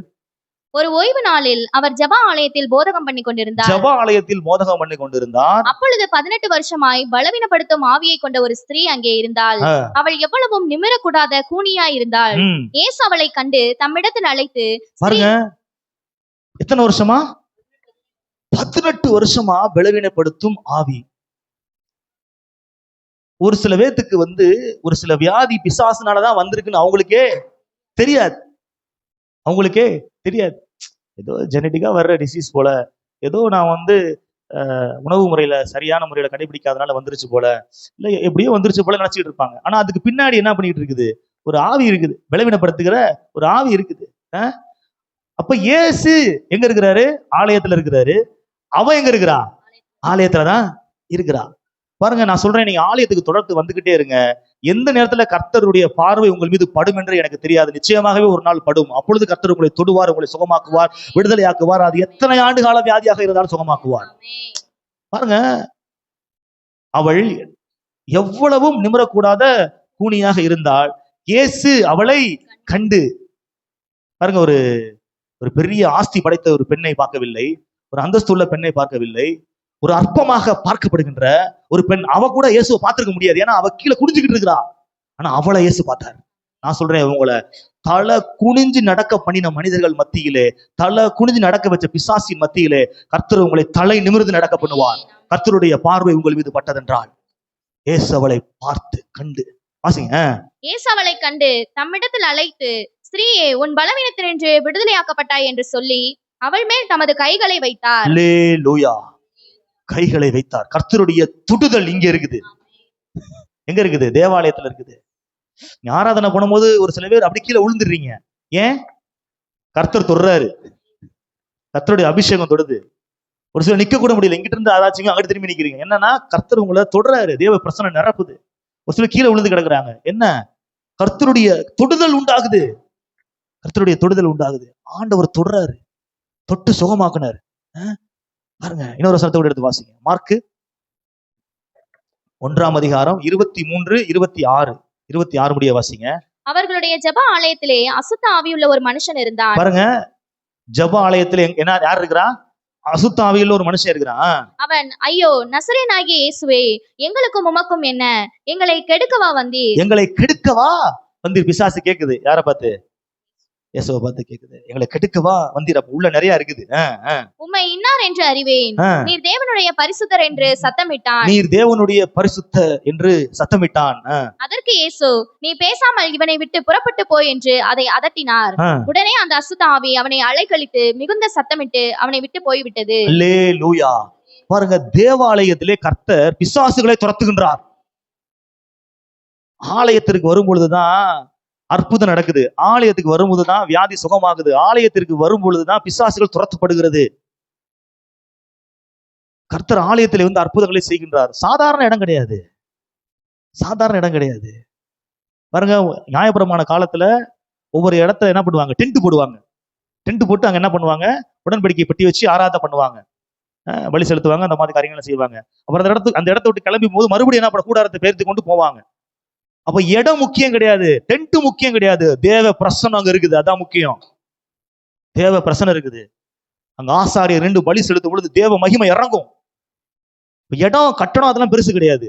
ஒரு ஓய்வு நாளில் அவர் ஜெப ஆலயத்தில் போதகம் பண்ணி கொண்டிருந்தார். ஜெப ஆலயத்தில் போதகம் பண்ணி கொண்டிருந்தார். அப்பொழுது 18 வருஷமாய் பலவீனப்படுத்தும் ஆவியை கொண்ட ஒரு ஸ்திரீ அங்கே இருந்தாள். அவள் எவ்வளவும் நிமிரக்கூடாத கூனியாய் இருந்தாள். இயேசு அவளை கண்டு தம்மிடத்தில் அழைத்து, பாருங்க எத்தனை வருஷமா? 18 வருஷமா பலவீனப்படுத்தும் ஆவி. ஒரு சில பேத்துக்கு ஒரு சில வியாதி பிசாசுனாலதான் வந்திருக்குன்னு அவங்களுக்கே தெரியாது, அவங்களுக்கே தெரியாது. ஏதோ ஜெனட்டிக்கா வர்ற டிசீஸ் போல, ஏதோ நான் உணவு முறையில சரியான முறையில கடைபிடிக்காதனால வந்துருச்சு போல, இல்ல எப்படியோ வந்துருச்சு போல நினைச்சிட்டு இருப்பாங்க. ஆனா அதுக்கு பின்னாடி என்ன பண்ணிட்டு இருக்குது? ஒரு ஆவி இருக்குது, பலவீனப்படுத்துகிற ஒரு ஆவி இருக்குது. அப்ப இயேசு எங்க இருக்கிறாரு? ஆலயத்துல இருக்கிறாரு. அவ எங்க இருக்கிறா? ஆலயத்துலதான் இருக்கிறா. பாருங்க, நான் சொல்றேன், நீங்க ஆலயத்துக்கு தொடர்ந்து வந்துகிட்டே இருங்க. எந்த நேரத்துல கர்த்தருடைய பார்வை உங்கள் மீது படும் என்று எனக்கு தெரியாது. நிச்சயமாகவே ஒரு நாள் படும். அப்பொழுது கர்த்தர் உங்களை தொடுவார், உங்களை சுகமாக்குவார், விடுதலையாக்குவார். அது எத்தனை ஆண்டு கால வியாதியாக இருந்தாலும் சுகமாக்குவார். பாருங்க, அவள் எவ்வளவும் நிமிரக்கூடாத கூனியாக இருந்தால் இயேசு அவளை கண்டு, பாருங்க, ஒரு பெரிய ஆஸ்தி படைத்த ஒரு பெண்ணை பார்க்கவில்லை, ஒரு அந்தஸ்துள்ள பெண்ணை பார்க்கவில்லை, ஒரு அற்பமாக பார்க்கப்படுகின்ற ஒரு பெண். அவ கூட இயேசுவை பார்த்திருக்க முடியாது, ஏன்னா அவ கீழே குனிஞ்சுக்கிட்டு இருக்கிறா. ஆனா அவளை இயேசு பார்த்தார். நான் சொல்றேன், உங்களை தலை குனிஞ்சு நடக்க பண்ணின மனிதர்கள் மத்தியிலே, தலை குனிஞ்சு நடக்க வச்ச பிசாசின் மத்தியிலே கர்த்தர் உங்களை தலை நிமிர்ந்து நடக்க பண்ணுவார். கர்த்தருடைய பார்வை உங்கள் மீது பட்டதென்றால் இயேசு அவளை பார்த்து கண்டு, வாசிங்க. இயேசு அவளை கண்டு தம்மிடத்தில் அழைத்து, ஸ்திரீயே, உன் பலவீனத்தினின்று விடுதலையாக்கப்பட்டாய் என்று சொல்லி அவள் மேல் தமது கைகளை வைத்தார். அல்லேலூயா. கைகளை வைத்தார். கர்த்தருடைய தொடுதல் இங்க இருக்குது. எங்க இருக்குது? தேவாலயத்துல இருக்குது. ஆராதனை பண்ணும்போது ஒரு சில பேர் அப்படி கீழே விழுந்துடுறீங்க. ஏன்? கர்த்தர் தொடுறாரு, கர்த்தருடைய அபிஷேகம் தொடுது. ஒரு சில நிக்க கூட முடியல, இங்கிட்ட இருந்து ஆராய்ச்சிங்க அங்கிட்டு திரும்பி நிக்கிறீங்க. என்னன்னா கர்த்தர் உங்களை தொடுறாரு, தேவ பிரசன்னம் நிரப்புது. ஒரு சில கீழே விழுந்து கிடக்குறாங்க. என்ன? கர்த்தருடைய தொடுதல் உண்டாகுது, கர்த்தருடைய தொடுதல் உண்டாகுது. ஆண்டவர் தொடுறாரு, தொட்டு சுகமாக்குனாரு. பாருங்க, இன்னொரு சத்தத்தோடு எடுத்து வாசிங்க. மார்க்கு 1ஆம் அதிகாரம் 23, 26, 26 முடிய வாசிங்க. அவர்களுடைய ஜெப ஆலயத்திலே அசுத்த ஆவியுள்ள ஒரு மனுஷன் இருந்தான். பாருங்க, ஜெப ஆலயத்துல யார் இருக்கிறா? அசுத்த ஆவியுள்ள ஒரு மனுஷன் இருக்கிறான். அவன், ஐயோ, நசரேயனாகிய இயேசுவே, எங்களுக்கும் உமக்கும் என்ன? எங்களை கெடுக்கவா வந்தீர்? எங்களை கெடுக்கவா வந்தீர்? பிசாசு கேக்குது. யாரை பார்த்து? இயேசுவை பார்த்து கேக்குது. எங்களை கெடுக்கவா வந்தீர்? அப்ப உள்ள நிறைய இருக்குது. உம்மை இன்னார் என்று அறிவேன், நீர் தேவனுடைய பரிசுத்தர் என்று சத்தமிட்டான். நீர் தேவனுடைய பரிசுத்தர் என்று சத்தமிட்டான். அதற்கு இயேசு, நீ பேசாமல் இவனை விட்டு புறப்பட்டு போய் என்று அதை அதட்டினார். உடனே அந்த அசுத்த ஆவி அவனை அலைக்கழித்து மிகுந்த சத்தமிட்டு அவனை விட்டு போய்விட்டது. அல்லேலூயா. பாருங்க, தேவாலயத்திலே கர்த்தர் பிசாசுகளை துரத்துகின்றார். ஆலயத்திற்கு வரும் பொழுதுதான் அற்புதம் நடக்குது. ஆலயத்துக்கு வரும்போதுதான் வியாதி சுகமாகுது. ஆலயத்திற்கு வரும் பொழுதுதான் பிசாசுகள் துரத்தப்படுகிறது. கர்த்தர் ஆலயத்திலே அற்புதங்களை செய்கின்றார். சாதாரண இடம் கிடையாது, சாதாரண இடம் கிடையாது. பாருங்க, நியாயப்பிரமாண காலத்துல ஒவ்வொரு இடத்துல என்ன பண்ணுவாங்க? டென்ட் போடுவாங்க. டென்ட் போட்டு அங்க என்ன பண்ணுவாங்க? உடன்படிக்கை பெட்டி வச்சு ஆராதனை பண்ணுவாங்க, பலி செலுத்துவாங்க, அந்த மாதிரி காரியங்களை செய்வாங்க. அப்புறம் அந்த இடத்த விட்டு கிளம்பி போது மறுபடியும் என்ன பண்ண? கூடாரத்தை பெயர்த்து கொண்டு போவாங்க. அப்ப இடம் முக்கியம் கிடையாது, டென்ட் முக்கியம் கிடையாது, தேவ பிரசன்னம் அங்க இருக்குது. அதான் முக்கியம். தேவ பிரசன்னம் இருக்குது அங்க. ஆசாரியர் 2 பலி செலுத்தும் பொழுது தேவ மகிமை இறங்கும். இடம் கட்டணம் அதெல்லாம் பெருசு கிடையாது.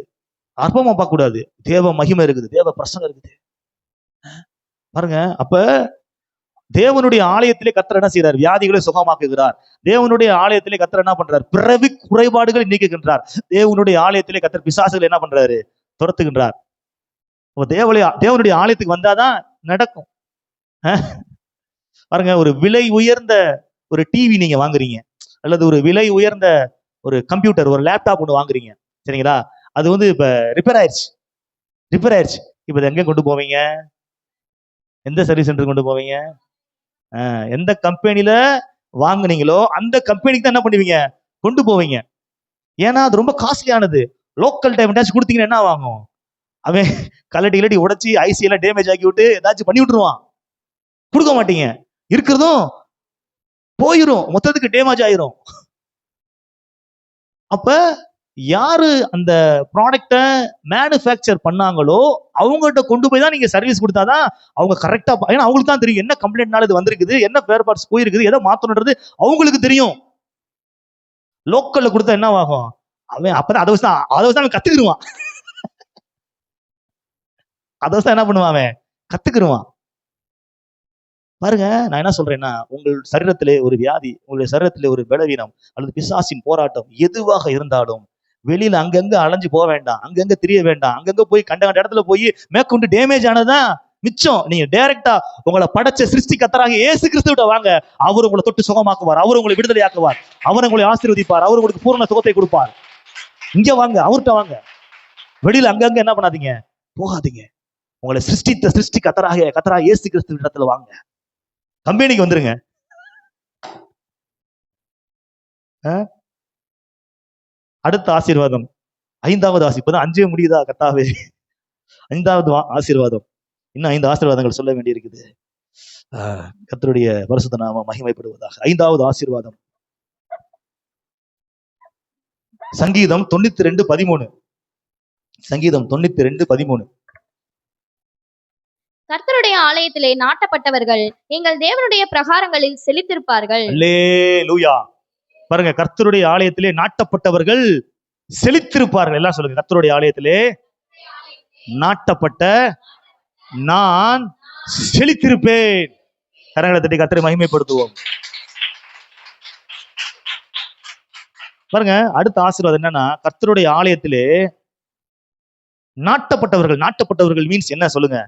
அற்பமா பார்க்க கூடாது. தேவ மகிமை இருக்குது, தேவ பிரசங்கம் இருக்குது. பாருங்க, அப்ப தேவனுடைய ஆலயத்திலே கர்த்தர் என்ன செய்றார்? வியாதிகளை சுகமாக்குகிறார். தேவனுடைய ஆலயத்திலே கர்த்தர் என்ன பண்றார்? பிறவி குறைபாடுகளை நீக்குகின்றார். தேவனுடைய ஆலயத்திலே கர்த்தர் பிசாசுகளை என்ன பண்றாரு? துரத்துகின்றார். அப்ப தேவனுடைய ஆலயத்துக்கு வந்தாதான் நடக்கும். பாருங்க, ஒரு விலை உயர்ந்த ஒரு டிவி நீங்க வாங்குறீங்க, அல்லது ஒரு விலை உயர்ந்த ஒரு கம்ப்யூட்டர், ஒரு லேப்டாப் ஒன்று வாங்குறீங்க, சரிங்களா? அது வந்து இப்ப ரிப்பேர் ஆயிடுச்சு. இப்ப எங்க கொண்டு போவீங்க? எந்த சர்வீஸ் சென்டர் கொண்டு போவீங்க? எந்த கம்பெனில வாங்குனீங்களோ அந்த கம்பெனிக்கு தான் என்ன பண்ணுவீங்க? கொண்டு போவீங்க. ஏன்னா அது ரொம்ப காஸ்ட்லியானது. லோக்கல் டைம் ஏதாச்சும் கொடுத்தீங்கன்னா என்ன ஆகும்? அவன் கலட்டி உடைச்சி ஐசி எல்லாம் டேமேஜ் ஆக்கி விட்டு ஏதாச்சும் பண்ணி விட்டுருவான். கொடுக்க மாட்டீங்க. இருக்கிறதும் போயிரும், மொத்தத்துக்கு டேமேஜ் ஆயிரும். அப்ப யாரு அந்த ப்ராடக்ட்டை மேனுஃபேக்சர் பண்ணாங்களோ அவங்ககிட்ட கொண்டு போய் தான் நீங்க சர்வீஸ் கொடுத்தாதான் அவங்க கரெக்டா, ஏன்னா அவங்களுக்கு தான் தெரியும் என்ன கம்ப்ளைண்ட்னால இது வந்திருக்குது, என்ன ஸ்பேர் பார்ட்ஸ் போயிருக்குது, எதை மாத்தணுன்றது அவங்களுக்கு தெரியும். லோக்கல்ல கொடுத்தா என்ன ஆகும்? அவன் அப்பதான் அதை வச்சு அவன் கத்துக்கிடுவான். அதை வச்சு என்ன பண்ணுவான்? அவன் கத்துக்கிடுவான். பாருங்க, நான் என்ன சொல்றேன்னா, உங்கள் சரீரத்திலே ஒரு வியாதி, உங்களுடைய சரீரத்திலே ஒரு பலவீனம் அல்லது பிசாசின் போராட்டம் எதுவாக இருந்தாலும் வெளியில அங்கங்க அலைஞ்சு போக வேண்டாம், அங்கங்க திரிய வேண்டாம், அங்கங்க போய் கண்ட இடத்துல போய் மேற்கொண்டு டேமேஜ் ஆனதுதான் மிச்சம். நீங்க டைரக்டா உங்களை படைச்ச சிருஷ்டி கர்த்தராக இயேசு கிறிஸ்துவிட்ட வாங்க. அவர் உங்களை தொட்டு சுகமாக்குவார், அவர் உங்களை விடுதலையாக்குவார், அவர் உங்களை ஆசீர்வதிப்பார், அவர் உங்களுக்கு பூரண சுகத்தை கொடுப்பார். இங்க வாங்க, அவர்கிட்ட வாங்க. வெளியில அங்கங்க என்ன பண்ணாதீங்க, போகாதீங்க. உங்களை சிருஷ்டி கர்த்தராக இயேசு கிறிஸ்து இடத்துல வாங்க. கம்பெனிக்கு வந்துருங்க. அடுத்த ஆசீர்வாதம், 5வது இப்பதான் 5 முடியுதா கர்த்தாவே? 5வது ஆசீர்வாதம். இன்னும் 5 ஆசீர்வாதங்கள் சொல்ல வேண்டி இருக்குது. கர்த்தருடைய பரிசுத்த நாமம் மகிமைப்படுவதாக. 5வது ஆசீர்வாதம் சங்கீதம் 92:13. சங்கீதம் 92:13. கர்த்தருடைய ஆலயத்திலே நாட்டப்பட்டவர்கள் எங்கள் தேவனுடைய பிரகாரங்களில் செழித்திருப்பார்கள். அல்லேலூயா. பாருங்க, கர்த்தருடைய ஆலயத்திலே நாட்டப்பட்டவர்கள் செழித்திருப்பார்கள். எல்லாம் சொல்லுங்க, கர்த்தருடைய ஆலயத்திலே நாட்டப்பட்ட நான் செழித்திருப்பேன். கரங்களை தட்டி கர்த்தரை மகிமைப்படுத்துவோம். பாருங்க, அடுத்த ஆசீர்வாதம் என்னன்னா, கர்த்தருடைய ஆலயத்திலே நாட்டப்பட்டவர்கள் மீன்ஸ் என்ன சொல்லுங்க?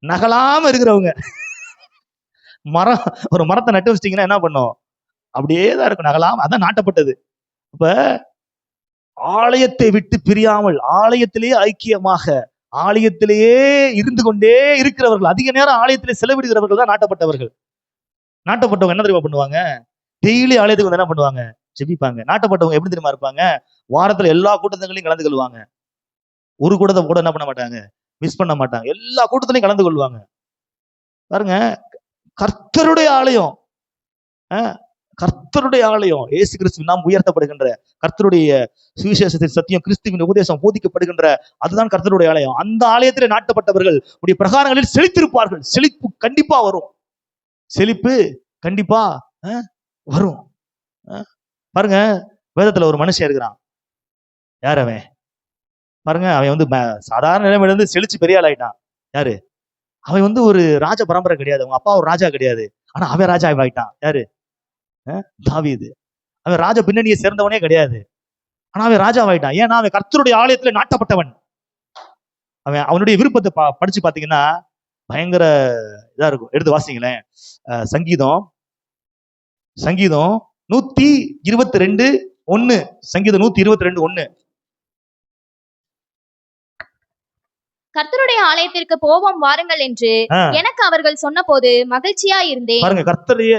நகலாம இருக்கிறவங்க. ஒரு மரத்தை நட்டு வச்சிட்டீங்கன்னா என்ன பண்ணும்? அப்படியே தான் இருக்கும், நகலாம. அதான் நாட்டப்பட்டது. இப்ப ஆலயத்தை விட்டு பிரியாமல் ஆலயத்திலேயே ஐக்கியமாக ஆலயத்திலேயே இருந்து கொண்டே இருக்கிறவர்கள், அதிக நேரம் ஆலயத்திலே செலவிடுகிறவர்கள் தான் நாட்டப்பட்டவர்கள். நாட்டப்பட்டவங்க என்ன தெரியுமா பண்ணுவாங்க? டெய்லி ஆலயத்துக்கு வந்து என்ன பண்ணுவாங்க? ஜெபிப்பாங்க. நாட்டப்பட்டவங்க எப்படி தெரியுமா இருப்பாங்க? வாரத்துல எல்லா கூட்டங்களையும் கலந்து கொள்வாங்க. ஒரு கூட்டத்தை கூட என்ன பண்ண மாட்டாங்க, மிஸ் பண்ண மாட்டாங்க. எல்லா கூட்டத்திலையும் கலந்து கொள்வாங்க. பாருங்க, கர்த்தருடைய ஆலயம், கர்த்தருடைய ஆலயம், இயேசு கிறிஸ்து நாம் உயர்த்தப்படுகின்ற கர்த்தருடைய சுவிசேஷத்தின் சத்தியம், கிறிஸ்துவின் உபதேசம் போதிக்கப்படுகின்ற அதுதான் கர்த்தருடைய ஆலயம். அந்த ஆலயத்திலே நாட்டப்பட்டவர்கள் உடைய பிரகாரங்களில் செழித்திருப்பார்கள். செழிப்பு கண்டிப்பா வரும். செழிப்பு கண்டிப்பா வரும். பாருங்க, வேதத்துல ஒரு மனுஷன் இருக்கிறான். யார் அவன்? பாருங்க, அவன் வந்து சாதாரண நிலைமையில இருந்து செழிச்சு பெரிய ஆள் ஆயிட்டான். யாரு? அவன் வந்து ஒரு ராஜ பரம்பரை கிடையாது, அவங்க அப்பா ஒரு ராஜா கிடையாது. ஆனா அவன் ராஜா ஆயிட்டான். யாரு? தாவீது. அவன் ராஜ பின்னணியை சேர்ந்தவனே கிடையாது, ஆனா அவன் ராஜாவாயிட்டான். ஏன்னா அவன் கர்த்தருடைய ஆலயத்துல நாட்டப்பட்டவன். அவனுடைய விருப்பத்தை படிச்சு பாத்தீங்கன்னா பயங்கர இதா இருக்கும். எடுத்து வாசிங்களேன். சங்கீதம் 122:1. சங்கீதம் 122:1. கர்த்தருடைய ஆலயத்திற்கு போவோம் வாருங்கள் என்று எனக்கு அவர்கள் சொன்னபோது மகிழ்ச்சியா இருந்தேன். பாருங்க,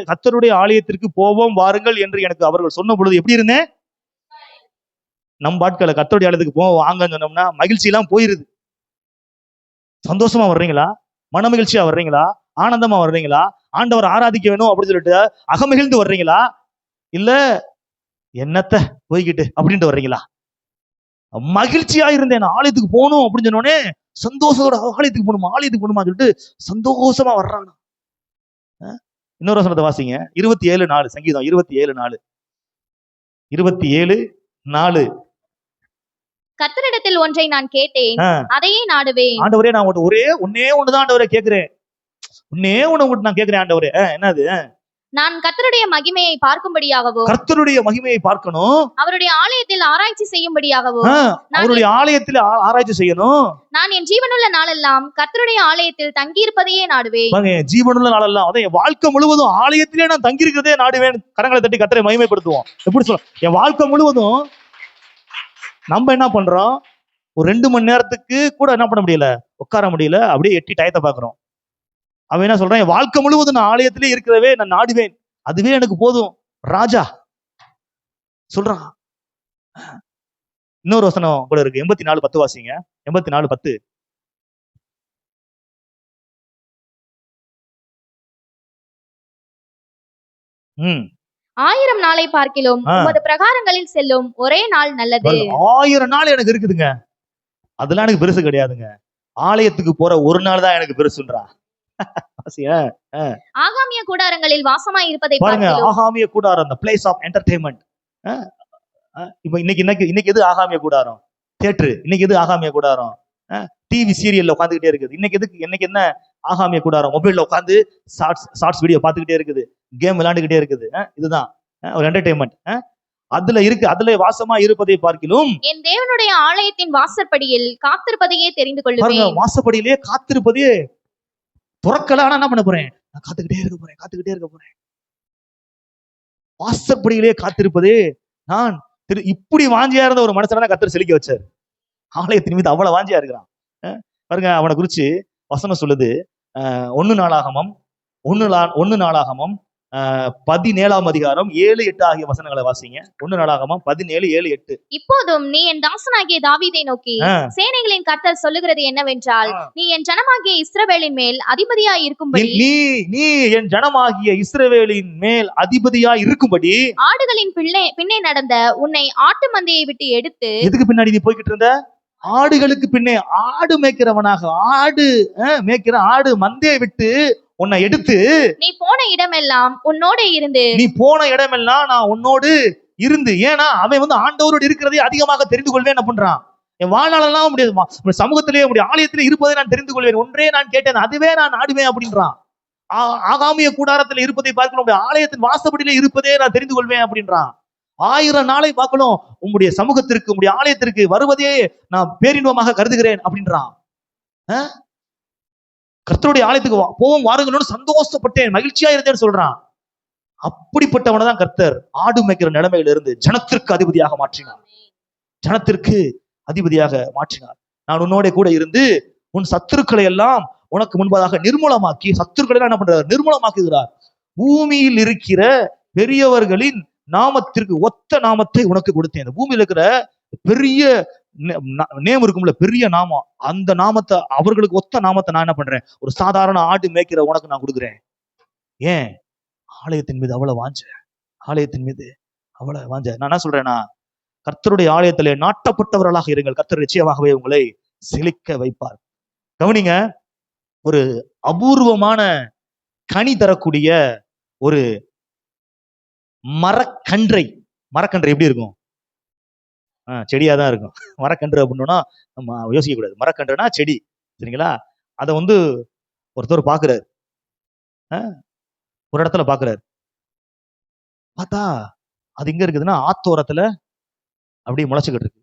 கர்த்தருடைய ஆலயத்திற்கு போவோம் வாருங்கள் என்று எனக்கு அவர்கள் சொன்ன பொழுது எப்படி இருந்தேன்? நம் பாட்களை கர்த்தருடைய ஆலயத்துக்கு போவோம் வாங்கன்னு சொன்னோம்னா மகிழ்ச்சி எல்லாம் போயிருது. சந்தோஷமா வர்றீங்களா? மன மகிழ்ச்சியா வர்றீங்களா? ஆனந்தமா வர்றீங்களா? ஆண்டவர் ஆராதிக்க வேணும் அப்படின்னு சொல்லிட்டு அகமகிழ்ந்து வர்றீங்களா? இல்ல என்னத்த போய்கிட்டு அப்படின்ட்டு வர்றீங்களா? மகிழ்ச்சியா இருந்தேன், ஆலயத்துக்கு போகணும் அப்படின்னு சொன்னோடனே சந்தோஷத்தோட ஆலயத்துக்கு போகணுமா சொல்லிட்டு சந்தோஷமா வர்றாங்க. இன்னொரு வசனத்தை வாசிங்க. 27:4. சங்கீதம் 27:4. கர்த்தரிடத்தில் ஒன்றை நான் கேட்டேன், ஆ, அதையே நாடுவேன். ஆண்டவரே நான் ஒன்னே ஒண்ணுதான் ஆண்டவரே கேட்கிறேன். ஒன்னே ஒண்ணு உங்கள்ட்ட நான் கேட்கிறேன் ஆண்டவரே. என்னது? நான் கர்த்தருடைய மகிமையை பார்க்கும்படியாகவும் கர்த்தருடைய மகிமையை பார்க்கணும். அவருடைய ஆலயத்தில் ஆராய்ச்சி செய்யும்படியாகவும் நான் அவருடைய ஆலயத்தில் ஆராய்ச்சி செய்யணும். நான் என் ஜீவனுள்ள நாளெல்லாம் கர்த்தருடைய ஆலயத்தில் தங்கியிருப்பதையே நாடுவேன். பாருங்க, என் ஜீவனுள்ள நாளெல்லாம், அதான் என் வாழ்க்கை முழுவதும் ஆலயத்திலே நான் தங்கி இருக்கிறதே நாடுவேன். கரங்களை தட்டி கர்த்தரை மகிமைப்படுத்துவோம். எப்படி சொல்ல, என் வாழ்க்கை முழுவதும் நம்ம என்ன பண்றோம், ஒரு 2 மணி நேரத்துக்கு கூட என்ன பண்ண முடியல, உட்கார முடியல, அப்படியே எட்டி டயத்தை பாக்குறோம். அவன் என்ன சொல்றான், என் வாழ்க்கை முழுவதும் நான் ஆலயத்திலே இருக்கிறவே நான் நாடுவேன், அதுவே எனக்கு போதும் ராஜா சொல்றான். இன்னொரு வசனம் கூட இருக்கு, 84:10 வாசிங்க. 84:10. ம் 1000 நாளை பார்க்கிலும் உமது பிரகாரங்களில் செல்லும் ஒரே நாள் நல்லது. 1000 நாள் எனக்கு இருக்குதுங்க, அதெல்லாம் எனக்கு பெருசு கிடையாதுங்க. ஆலயத்துக்கு போற ஒரு நாள் தான் எனக்கு பெருசுன்றா. ஆகாமிய கூடாரங்களில் வாசமாய் இருப்பதை பாருங்க, பார்க்கிலும் ஆகாமிய கூடாரம், the place of entertainment. இப்ப இன்னைக்கு எது ஆகாமிய கூடாரம்? தியேட்டர். இன்னைக்கு எது ஆகாமிய கூடாரம்? டிவி சீரியல்ல உட்காந்துக்கிட்டே இருக்குது. இன்னைக்கு என்ன ஆகாமிய கூடாரம்? மொபைல்ல உட்காந்து ஷார்ட்ஸ் வீடியோ பார்த்துக்கிட்டே இருக்குது, கேம் விளையாண்டுக்கிட்டே இருக்குது. இதுதான் ஒரு என்டர்டைன்மெண்ட். அதுல வாசமா இருப்பதை பார்க்கிலும் என் தேவனுடைய ஆலயத்தின் வாசற்படியில் காத்திருப்பதையே தெரிந்து பாருங்க, கொள்ளுவேன். வாசப்படியிலே காத்திருப்பதே துறக்கல, ஆனா என்ன பண்ண போறேன், நான் காத்துக்கிட்டே இருக்க போறேன். வாசப்படியிலே காத்திருப்பதே நான் இப்படி வாஞ்சியா இருந்த ஒரு மனுஷனை கர்த்தர் செழிக்க வச்சார். ஆலயத்தின் மீது அவ்வளவு வாஞ்சியா இருக்கிறான். பாருங்க, அவனை குறிச்சு வசனம் சொல்லுது. 1 நாளாகமம் 17ஆம் அதிகாரம் 7-8 ஆகிய வசனங்களை வாசிங்க. 1 நாளாகமம் 17:7-8. இப்போதும் நீ என் தாசனாகிய தாவீதை நோக்கி, சேனைகளின் கர்த்தர் சொல்லுகிறது என்னவென்றால், நீ என் ஜனமாகிய இஸ்ரவேலின் மேல் அதிபதியாய் இருக்கும்படி நீ என் ஜனமாகிய இஸ்ரவேலின் மேல் அதிபதியாய் இருக்கும்படி ஆடுகளின் பின்னே நடந்த உன்னை ஆட்டு மந்தையை விட்டு எடுத்து. எதுக்கு பின்னாடி நீ போய்கிட்டு இருந்த? ஆடுகளுக்கு பின்னே, ஆடு மேய்க்கிறவனாக, ஆடு மந்தையை விட்டு உன்னை எடுத்து, நீ போன இடமெல்லாம் நான் உன்னோடு இருந்து. ஏன்னா அவன் ஆண்டவரோடு இருக்கிறதே அதிகமாக தெரிந்து கொள்வேன் பண்றான். என் வாழ்நாளெல்லாம் முடியாது, சமூகத்திலே ஆலயத்திலே இருப்பதை நான் தெரிந்து கொள்வேன். ஒன்றே நான் கேட்டேன், அதுவே நான் நாடுவேன் அப்படின்றான். ஆகாமிய கூடாரத்தில் இருப்பதை பார்க்கணும், ஆலயத்தின் வாசப்படியிலே இருப்பதே நான் தெரிந்து கொள்வேன் அப்படின்றான். 1000 நாளை பார்க்கணும், உங்களுடைய சமூகத்திற்கு, உங்களுடைய ஆலயத்திற்கு வருவதே நான் பேரின்பமாக கருதுகிறேன் அப்படின்றான். கர்த்தருடைய ஆலயத்துக்கு போவோம் வாருங்களோடு சந்தோஷப்பட்டேன், மகிழ்ச்சியா இருந்தேன்னு சொல்றான். அப்படிப்பட்டவனை தான் கர்த்தர் ஆடு மேய்க்கிற நிலைமையில இருந்து ஜனத்திற்கு அதிபதியாக மாற்றினார். நான் உன்னோட கூட இருந்து உன் சத்துருக்களை எல்லாம் உனக்கு முன்பதாக நிர்மூலமாக்கி, சத்துருக்களை எல்லாம் என்ன பண்றார், நிர்மூலமாக்குகிறார். பூமியில் இருக்கிற பெரியவர்களின் நாமத்திற்கு ஒத்த நாமத்தை உனக்கு கொடுத்தேன். இந்த பூமியில இருக்கிற பெரிய நேம் இருக்கும்ல, பெரிய நாமம், அந்த நாமத்தை, அவர்களுக்கு ஒத்த நாமத்தை நான் என்ன பண்றேன், ஒரு சாதாரண ஆடு மேய்க்கிற உனக்கு நான் கொடுக்குறேன். ஏன்? ஆலயத்தின் மீது அவ்வளவு வாஞ்ச. நான் என்ன சொல்றேன்னா, கர்த்தருடைய ஆலயத்திலே நாட்டப்பட்டவர்களாக இருங்கள், கர்த்தர் நிச்சயமாகவே உங்களை செழிக்க வைப்பார். கவனிங்க, ஒரு அபூர்வமான கனி தரக்கூடிய ஒரு மரக்கன்றை எப்படி இருக்கும்? செடியாதான் இருக்கும். மரக்கன்று அப்படின்னா நம்ம யோசிக்க கூடாது. மரக்கன்றுனா செடி, சரிங்களா? அதை ஒருத்தர் பாக்குறாரு, ஒரு இடத்துல பாக்குறாரு. பார்த்தா அது எங்க இருக்குதுன்னா, ஆத்தோரத்துல அப்படியே முளைச்சுக்கிட்டு இருக்கு.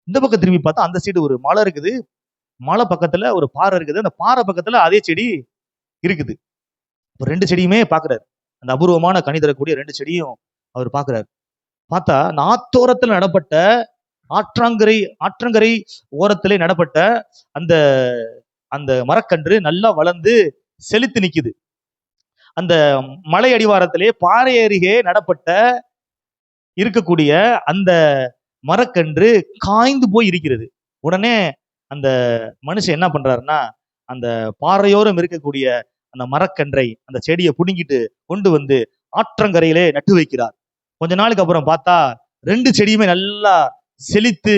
இந்த பக்கம் திரும்பி பார்த்தா அந்த சைடு ஒரு மலை இருக்குது, மலை பக்கத்துல ஒரு பாறை இருக்குது, அந்த பாறை பக்கத்துல அதே செடி இருக்குது. இப்போ 2 செடியுமே பாக்குறாரு. அந்த அபூர்வமான கனி தரக்கூடிய 2 செடியும் அவர் பாக்குறாரு. பார்த்தா ஆத்தோரத்துல நடப்பட்ட, ஆற்றங்கரை ஓரத்திலே நடப்பட்ட அந்த அந்த மரக்கன்று நல்லா வளர்ந்து செழித்து நிக்குது. அந்த மலை அடிவாரத்திலே பாறை அருகே நடப்பட்ட இருக்கக்கூடிய அந்த மரக்கன்று காய்ந்து போய் இருக்கிறது. உடனே அந்த மனுஷன் என்ன பண்றாருன்னா, அந்த பாறையோரம் இருக்கக்கூடிய அந்த மரக்கன்றை, அந்த செடியை புடுங்கிட்டு கொண்டு வந்து ஆற்றங்கரையிலே நட்டு வைக்கிறார். கொஞ்ச நாளுக்கு அப்புறம் பார்த்தா 2 செடியுமே நல்லா செழித்து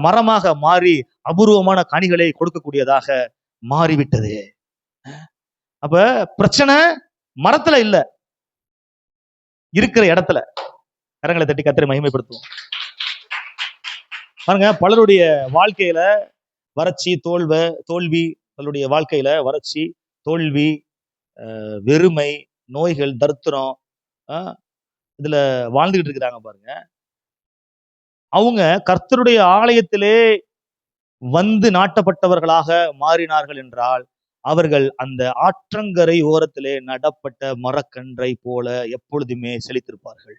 மரமாக மாறி அபூர்வமான கனிகளை கொடுக்கக்கூடியதாக மாறிவிட்டது. அப்ப பிரச்சனை மரத்துல இல்ல, இருக்கிற இடத்துல. கரங்களை தட்டி கர்த்தரை மகிமைப்படுத்துவோம். பாருங்க, பலருடைய வாழ்க்கையில வறட்சி, தோல்வி, பலருடைய வாழ்க்கையில வறட்சி, தோல்வி, வெறுமை, நோய்கள், தரித்திரம், இதுல வாழ்ந்துகிட்டு இருக்கிறாங்க பாருங்க. அவங்க கர்த்தருடைய ஆலயத்திலே வந்து நாட்டப்பட்டவர்களாக மாறினார்கள் என்றால், அவர்கள் அந்த ஆற்றங்கரை ஓரத்திலே நடப்பட்ட மரக்கன்றை போல எப்பொழுதுமே செழித்திருப்பார்கள்.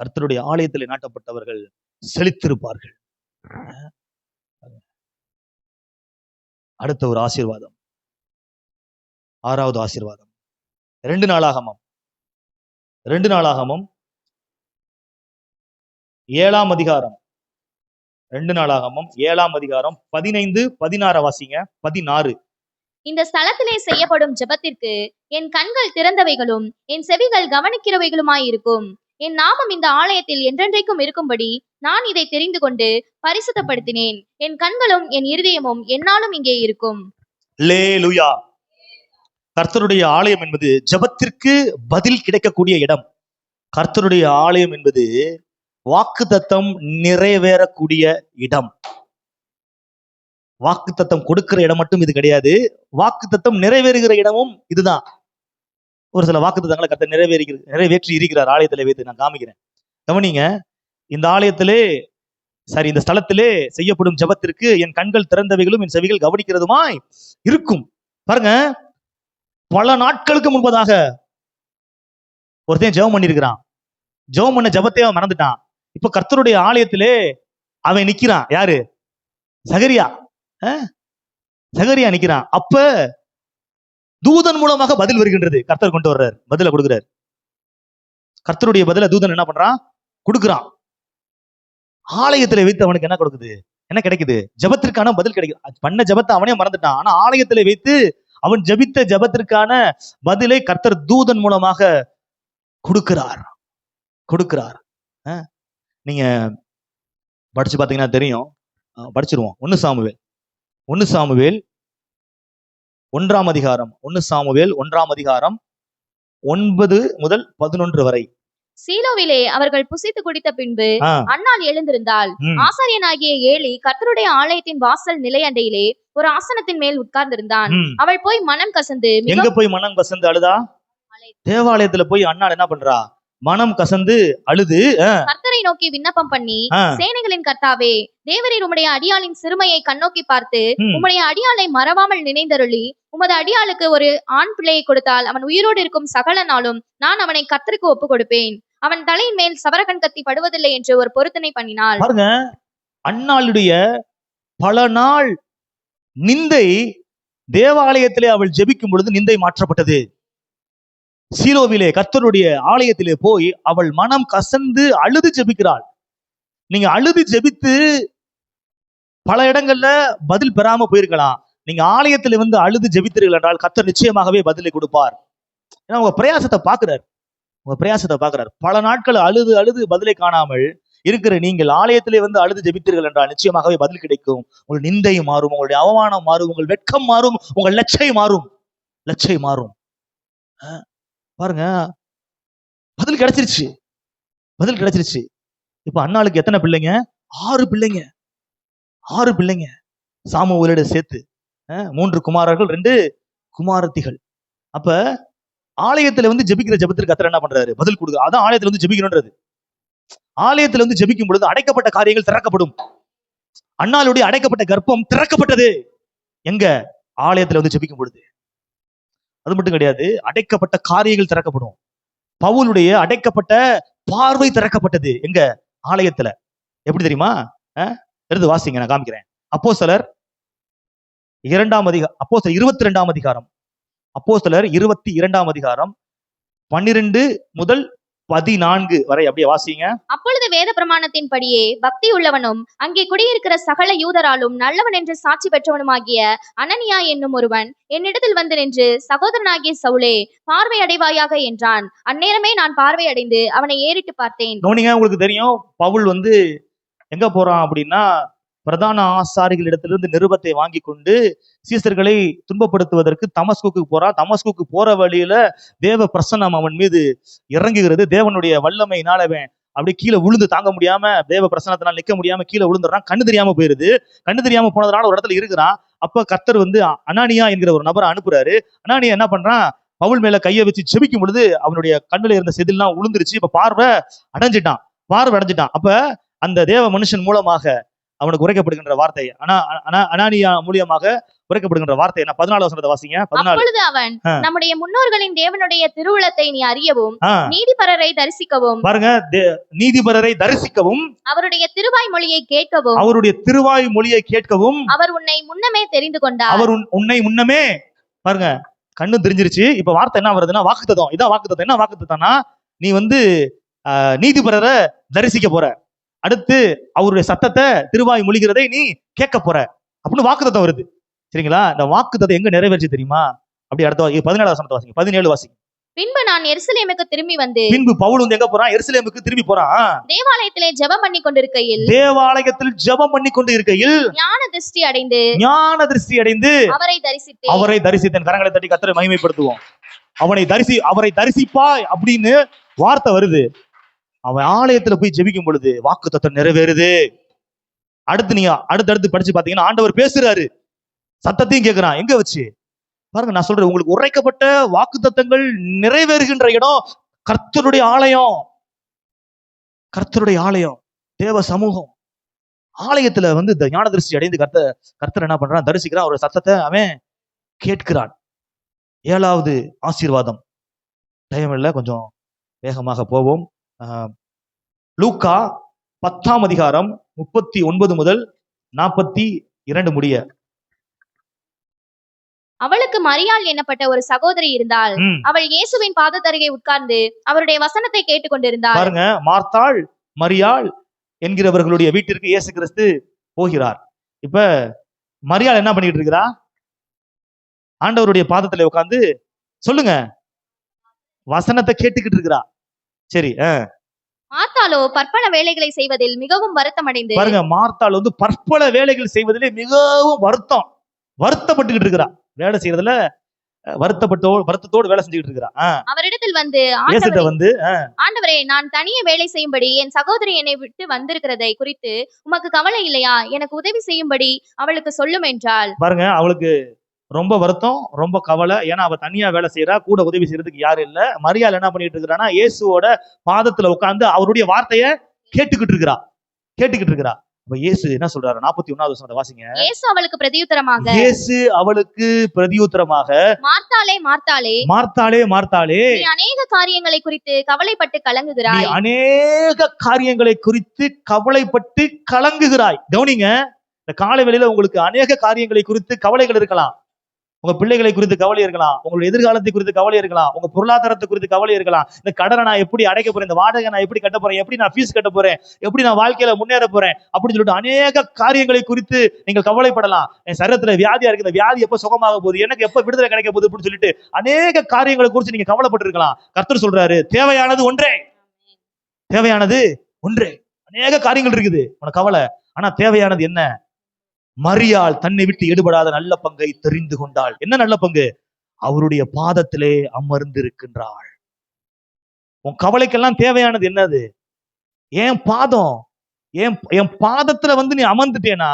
கர்த்தருடைய ஆலயத்திலே நாட்டப்பட்டவர்கள் செழித்திருப்பார்கள். அடுத்த ஒரு ஆசீர்வாதம், 6வது ஆசீர்வாதம், 2 நாளாகமம் 7ஆம் அதிகாரம், 2 நாளாகமம் 7ஆம் அதிகாரம் 15, 16 வாசிங்க. 16. இந்த ஸ்தலத்திலே செய்யப்படும் ஜெபத்திற்கு என் கண்கள் திறந்தவைகளும் என் செவிகள் கவனிக்கிறவைகளுமாயிருக்கும். என் நாமம் இந்த ஆலயத்தில் என்றென்றைக்கும் இருக்கும்படி நான் இதை தெரிந்து கொண்டு பரிசுத்தப்படுத்தினேன். என் கண்களும் என் இருதயமும் என்னாலும் இங்கே இருக்கும். அல்லேலூயா. கர்த்தருடைய ஆலயம் என்பது ஜெபத்திற்கு பதில் கிடைக்கக்கூடிய இடம். கர்த்தருடைய ஆலயம் என்பது வாக்குத்தத்தம் நிறைவேறக்கூடிய இடம். வாக்குத்தத்தம் கொடுக்கிற இடம் மட்டும் இது கிடையாது, வாக்குத்தத்தம் நிறைவேறுகிற இடமும் இதுதான். ஒரு சில வாக்குத்தத்தங்களை கர்த்தர் நிறைவேற்றி இருக்கிறார் ஆலயத்திலே வைத்து. நான் காமிக்கிறேன், கவனிங்க. இந்த ஆலயத்திலே இந்த ஸ்தலத்திலே செய்யப்படும் ஜெபத்திற்கு என் கண்கள் திறந்தவைகளும் என் செவிகள் கவனிக்கிறதுமாய் இருக்கும். பாருங்க, பல நாட்களுக்கு முன்பதாக ஒருத்தன் ஜெபம் பண்ணிருக்கிறான். ஜெபம் பண்ண ஜெபத்தையே அவன் மறந்துட்டான். இப்ப கர்த்தருடைய ஆலயத்திலே அவன் நிக்கிறான். யாரு? சகரியா. சகரியா நிக்கிறான். அப்ப தூதன் மூலமாக பதில் வருகின்றது. கர்த்தர் கொண்டு வர்றார், பதில கொடுக்கிறார். கர்த்தருடைய பதில தூதன் என்ன பண்றான்? கொடுக்கிறான். ஆலயத்திலே வைத்து அவனுக்கு என்ன கொடுக்குது? என்ன கிடைக்குது? ஜெபத்திற்கான பதில் கிடைக்குது. பண்ண ஜெபத்தை அவனே மறந்துட்டான். ஆனா ஆலயத்திலே வைத்து அவன் ஜெபித்த ஜெபத்திற்கான பதிலை கர்த்தர் தூதன் மூலமாக கொடுக்கிறார். நீங்க படிச்சு பாத்தீங்கன்னா தெரியும். படிச்சிருவோம். 1 சாமுவேல் 1ஆம் அதிகாரம் 1 சாமுவேல் 1ஆம் அதிகாரம் 9 முதல் 11 வரை. சீலோவிலே அவர்கள் புசித்து குடித்த பின்பு அன்னாள் எழுந்திருந்தாள். ஆசாரியனாகிய ஏலி கர்த்தருடைய ஆலயத்தின் வாசல் நிலையண்டையிலே ஒரு ஆசனத்தின் மேல் உட்கார்ந்திருந்தான். அவள் போய் மனம் கசந்து, எங்க போய் மனம் கசந்து அழுதா? தேவாலயத்துல போய் அன்னாள் என்ன பண்றா? மனம் கசந்து அழுது கர்த்தரை நோக்கி விண்ணப்பம் பண்ணி, சேனைகளின் கர்த்தாவே, தேவரீர் உம்முடைய அடியாளின் சிறுமையை கண்ணோக்கி பார்த்து உம்முடைய அடியாளை மறவாமல் நினைந்தருளி உமது அடியாளுக்கு ஒரு ஆண் பிள்ளையை கொடுத்தால் அவன் உயிரோடு இருக்கும் சகல நாளும் நான் அவனை கர்த்தருக்கு ஒப்பு கொடுப்பேன். அவன் தலையின் மேல் சவரகன் கத்தி படுவதில்லை என்று ஒரு பொருத்தனை பண்ணினாள். பாருங்க, அன்னாளுடைய பல நாள் நிந்தை தேவாலயத்திலே அவள் ஜெபிக்கும் பொழுது நிந்தை மாற்றப்பட்டது. சீலோவிலே கர்த்தருடைய ஆலயத்திலே போய் அவள் மனம் கசந்து அழுது ஜெபிக்கிறாள். நீங்க அழுது ஜெபித்து பல இடங்கள்ல பதில் பெறாம போயிருக்கலாம். நீங்க ஆலயத்துல வந்து அழுது ஜெபித்தீர்கள் என்றால் கர்த்தர் நிச்சயமாகவே பதிலை கொடுப்பார். ஏன்னா உங்க பிரயாசத்தை பாக்குறார். பல நாட்கள் அழுது அழுது பதிலை காணாமல் இருக்கிற நீங்கள் ஆலயத்திலே வந்து அழுது ஜெபித்தீர்கள் என்றால் நிச்சயமாகவே பதில் கிடைக்கும். உங்கள் நிந்தை மாறும், உங்களுடைய அவமானம் மாறும், உங்கள் வெட்கம் மாறும், உங்கள் லட்சை மாறும். பாருங்க, பதில் கிடைச்சிருச்சு. இப்ப அன்னாளுக்கு எத்தனை பிள்ளைங்க? 6 பிள்ளைங்க. சாமுவேலோட சேர்த்து 3 குமாரர்கள் 2 குமாரத்திகள். அப்ப ஆலயத்துல வந்து ஜெபிக்கிற ஜெபத்திற்கு கர்த்தர் என்ன பண்றாரு? பதில் கொடுக்க. அதான் ஆலயத்துல வந்து ஜெபிக்கணும்ன்றது. ஆலயத்துல வந்து ஜெபிக்கும் பொழுது அடைக்கப்பட்ட காரியங்கள் திறக்கப்படும். அன்னாளுடைய அடைக்கப்பட்ட கர்ப்பம் திறக்கப்பட்டது. எங்க? ஆலயத்துல வந்து ஜெபிக்கும் பொழுது. அது மட்டும் கிடையாது, அடைக்கப்பட்ட காரியங்கள் திறக்கப்படும். பவுலுடைய அடைக்கப்பட்ட பார்வை திறக்கப்பட்டது. எங்க? ஆலயத்துல. எப்படி தெரியுமா? எடுத்து வாசிங்க, நான் காமிக்கிறேன். அப்போஸ்தலர் 22ஆம் அதிகாரம் 12 முதல் 14 வரை அப்படியே வாசிங்க. அப்பொழுது வேத பிரமாணத்தின் படியே பக்தி உள்ளவனும் அங்கே குடியிருக்கிற சகல யூதராலும் நல்லவன் என்று சாட்சி பெற்றவனுமாகிய அனனியா என்னும் ஒருவன் என்னிடத்தில் வந்து நின்று, சகோதரனாகிய சவுலே, பார்வை அடைவாயாக என்றான். அந்நேரமே நான் பார்வை அடைந்து அவனை ஏறிட்டு பார்த்தேன். உங்களுக்கு தெரியும், பவுல் வந்து எங்க போறான் அப்படின்னா, பிரதான ஆசாரிகளிடத்திலிருந்து நிருபத்தை வாங்கி கொண்டு சீசர்களை துன்பப்படுத்துவதற்கு தமஸ்குக்கு போறான். தமஸ்குக்கு போற வழியில தேவ பிரசன்னம் அவன் மீது இறங்குகிறது. தேவனுடைய வல்லமையினால் அவன் அப்படியே கீழே விழுந்து தாங்க முடியாம தேவ பிரசன்னத்தினால நிக்க முடியாம கீழே விழுந்துடுறான். கண்ணு தெரியாம போயிருது. கண்ணு தெரியாம போனதுனால ஒரு இடத்துல இருக்கிறான். அப்ப கர்த்தர் வந்து அனானியா என்கிற ஒரு நபரை அனுப்புறாரு. அனானியா என்ன பண்றான், பவுல் மேல கையை வச்சு ஜெபிக்கும் பொழுது அவனுடைய கண்ணுல இருந்த செதில்லாம் உளுந்துருச்சு. இப்ப பார்வை அடைஞ்சிட்டான். அப்ப அந்த தேவ மனுஷன் மூலமாக அவனுக்கு உரைக்கப்படுகின்ற வார்த்தை, அனானியா மூலியமாக உரைக்கப்படுகின்ற வார்த்தை என்ன? 14 வசனத்தை வாசிங்க. 14. அப்பொழுது அவன், நம்முடைய முன்னோர்களின் தேவனுடைய திருவுளத்தை நீ அறியவும் நீதிபரரை தரிசிக்கவும், பாருங்க, நீதிபரரை தரிசிக்கவும், அவருடைய திருவாய் மொழியை கேட்கவும் அவர் உன்னை முன்னமே தெரிந்து கொண்டார். அவர் உன்னை முன்னமே, பாருங்க, கண்ணு தெரிஞ்சிருச்சு. இப்ப வார்த்தை என்ன வருதுன்னா வாக்குத்தத்தம். இதான் வாக்குத்தத்தம். என்ன வாக்குத்தத்தம்னா, நீ வந்து நீதிபரரை தரிசிக்க போற, அடுத்து அவருடைய சத்தத்தை திருவாய் மொழிகிறதை நீ கேட்க போற அப்படின்னு வாக்குத்தத்தம் வருது. சரிங்களா? இந்த வாக்குத்தத்தம் எங்க நிறைவேறிச்சு தெரியுமா? அப்படி அடுத்த 17 வசனத்தை வாசிங்க. 17 வாசிங்க. பின்பு நான் எருசலேமுக்கு திரும்பி வந்து, பின்பு பவுல் வந்து எங்க போறான்? எருசலேமுக்கு திரும்பி போறான். தேவாலயத்திலே ஜெபம் பண்ணி கொண்டிருக்கையில் ஞான திருஷ்டி அடைந்து அவரை தரிசித்தேன். கரங்களை தட்டி கர்த்தரை மகிமைப்படுத்துவோம். அவரை தரிசிப்பாய் அப்படின்னு வார்த்தை வருது. அவன் ஆலயத்துல போய் ஜெபிக்கும் பொழுது வாக்குத்தத்தம் நிறைவேறுது. அடுத்து நீங்க அடுத்தடுத்து படிச்சு பாத்தீங்கன்னா ஆண்டவர் பேசுறாரு, சத்தத்தையும் கேட்கிறான். எங்க வச்சு பாருங்க, நான் சொல்றேன், உங்களுக்கு உரைக்கப்பட்ட வாக்குத்தத்தங்கள் நிறைவேறுகின்ற இடம் கர்த்தருடைய ஆலயம், தேவ சமூகம். ஆலயத்துல வந்து இந்த ஞான திருஷ்டி அடைந்து கர்த்தர் என்ன பண்றான்? தரிசிக்கிறான். ஒரு சத்தத்தை அவன் கேட்கிறான். 7வது ஆசீர்வாதம். டைம் இல்ல, கொஞ்சம் வேகமாக போவோம். லூக்கா 10ஆம் அதிகாரம் 39 முதல் 42 முடிய. அவளுக்கு மரியாள் என்னப்பட்ட ஒரு சகோதரி இருந்தாள். அவள் இயேசுவின் பாதத்தருகே உட்கார்ந்து அவருடைய வசனத்தை கேட்டுக்கொண்டிருந்தாள். பாருங்க, மார்த்தாள் மரியாள் என்கிறவர்களுடைய வீட்டிற்கு இயேசு கிறிஸ்து போகிறார். இப்ப மரியாள் என்ன பண்ணிட்டு இருக்கிறா? ஆண்டவருடைய பாதத்துல உட்கார்ந்து சொல்லுங்க வசனத்தை கேட்டுக்கிட்டு இருக்கிறா. சரி. மார்த்தாளோ பற்பல வேலைகளை செய்வதில் மிகவும் வருத்தம் அடைந்து, பாருங்க, மார்த்தாள் வந்து பற்பல வேலைகள் செய்வதிலே மிகவும் வருத்தப்பட்டுக்கிட்டு இருக்கிறா. வேலை செய்யறதுல வருத்தத்தோடு வேலை செஞ்சுக்கிட்டு இருக்கிறா. அவரிடத்தில் வந்து, ஆண்டவரே, நான் தனியே வேலை செய்யும்படி என் சகோதரி என்னை விட்டு வந்திருக்கிறதை குறித்து உமக்கு கவலை இல்லையா? எனக்கு உதவி செய்யும்படி அவளுக்கு சொல்லும் என்றாள். பாருங்க, அவளுக்கு ரொம்ப வருத்தம், ரொம்ப கவலை. ஏன்னா அவ தனியா வேலை செய்யறா, கூட உதவி செய்யறதுக்கு யாரும் இல்ல. மரியாள் என்ன பண்ணிட்டு இருக்கிறான்னா, இயேசுவோட பாதத்துல உட்கார்ந்து அவருடைய வார்த்தைய கேட்டுக்கிட்டு இருக்கிறா. அப்ப இயேசு என்ன சொல்றாரு? 41வது வசனத்தை வாசிங்க. இயேசு அவளுக்கு பிரதியுத்தரமாக, மார்த்தாளே, நீ அநேக காரியங்களை குறித்து கவலைப்பட்டு கலங்குகிறாய். இந்த காலை வேளையில உங்களுக்கு அநேக காரியங்களை குறித்து கவலைகள் இருக்கலாம். உங்க பிள்ளைகளை குறித்து கவலை இருக்கலாம், உங்களுடைய எதிர்காலத்தை குறித்து கவலை இருக்கலாம், உங்க பொருளாதாரத்தை குறித்து கவலை இருக்கலாம். இந்த கடனை நான் எப்படி அடைக்க போறேன், இந்த வாடகை நான் எப்படி கட்ட போறேன், எப்படி நான் ஃபீஸ் கட்ட போறேன், எப்படி நான் வாழ்க்கையில முன்னேற போறேன் அப்படின்னு சொல்லிட்டு அநேக காரியங்களை குறித்து நீங்கள் கவலைப்படலாம். என் சரீரத்துல வியாதியா இருக்கு, இந்த வியாதி எப்ப சுகமாக போகுது, எனக்கு எப்ப விடுதலை கிடைக்க போகுது அப்படின்னு சொல்லிட்டு அநேக காரியங்களை குறித்து நீங்க கவலைப்பட்டு இருக்கலாம். கர்த்தர் சொல்றாரு, தேவையானது ஒன்றே. அநேக காரியங்கள் இருக்குது உனக்கு கவலை, ஆனா தேவையானது என்ன? மரியாள் தன்னை விட்டு எடுபடாத நல்ல பங்கை தெரிந்து கொண்டாள். என்ன நல்ல பங்கு? அவருடைய பாதத்திலே அமர்ந்து இருக்கின்றாள். உன் கவலைக்கெல்லாம் தேவையானது என்னது? என் பாதம். என் பாதத்துல வந்து நீ அமர்ந்துட்டேனா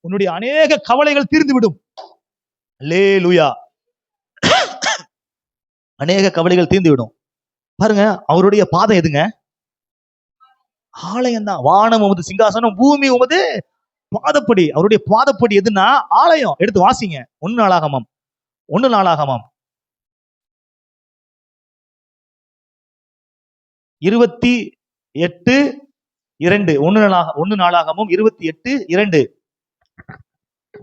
உன்னுடைய அநேக கவலைகள் தீர்ந்து விடும். அல்லேலூயா. அநேக கவலைகள் தீர்ந்து விடும். பாருங்க, அவருடைய பாதம் எதுங்க? ஆலயம் தான். வானம் உமது சிங்காசனம், பூமி உமது பாதப்படி. அவருடைய பாதப்படி எதுனா ஆலயம். எடுத்து வாசிங்க. 1 நாளாகமம் 28:2. 1 நாளாகமம் 28:2.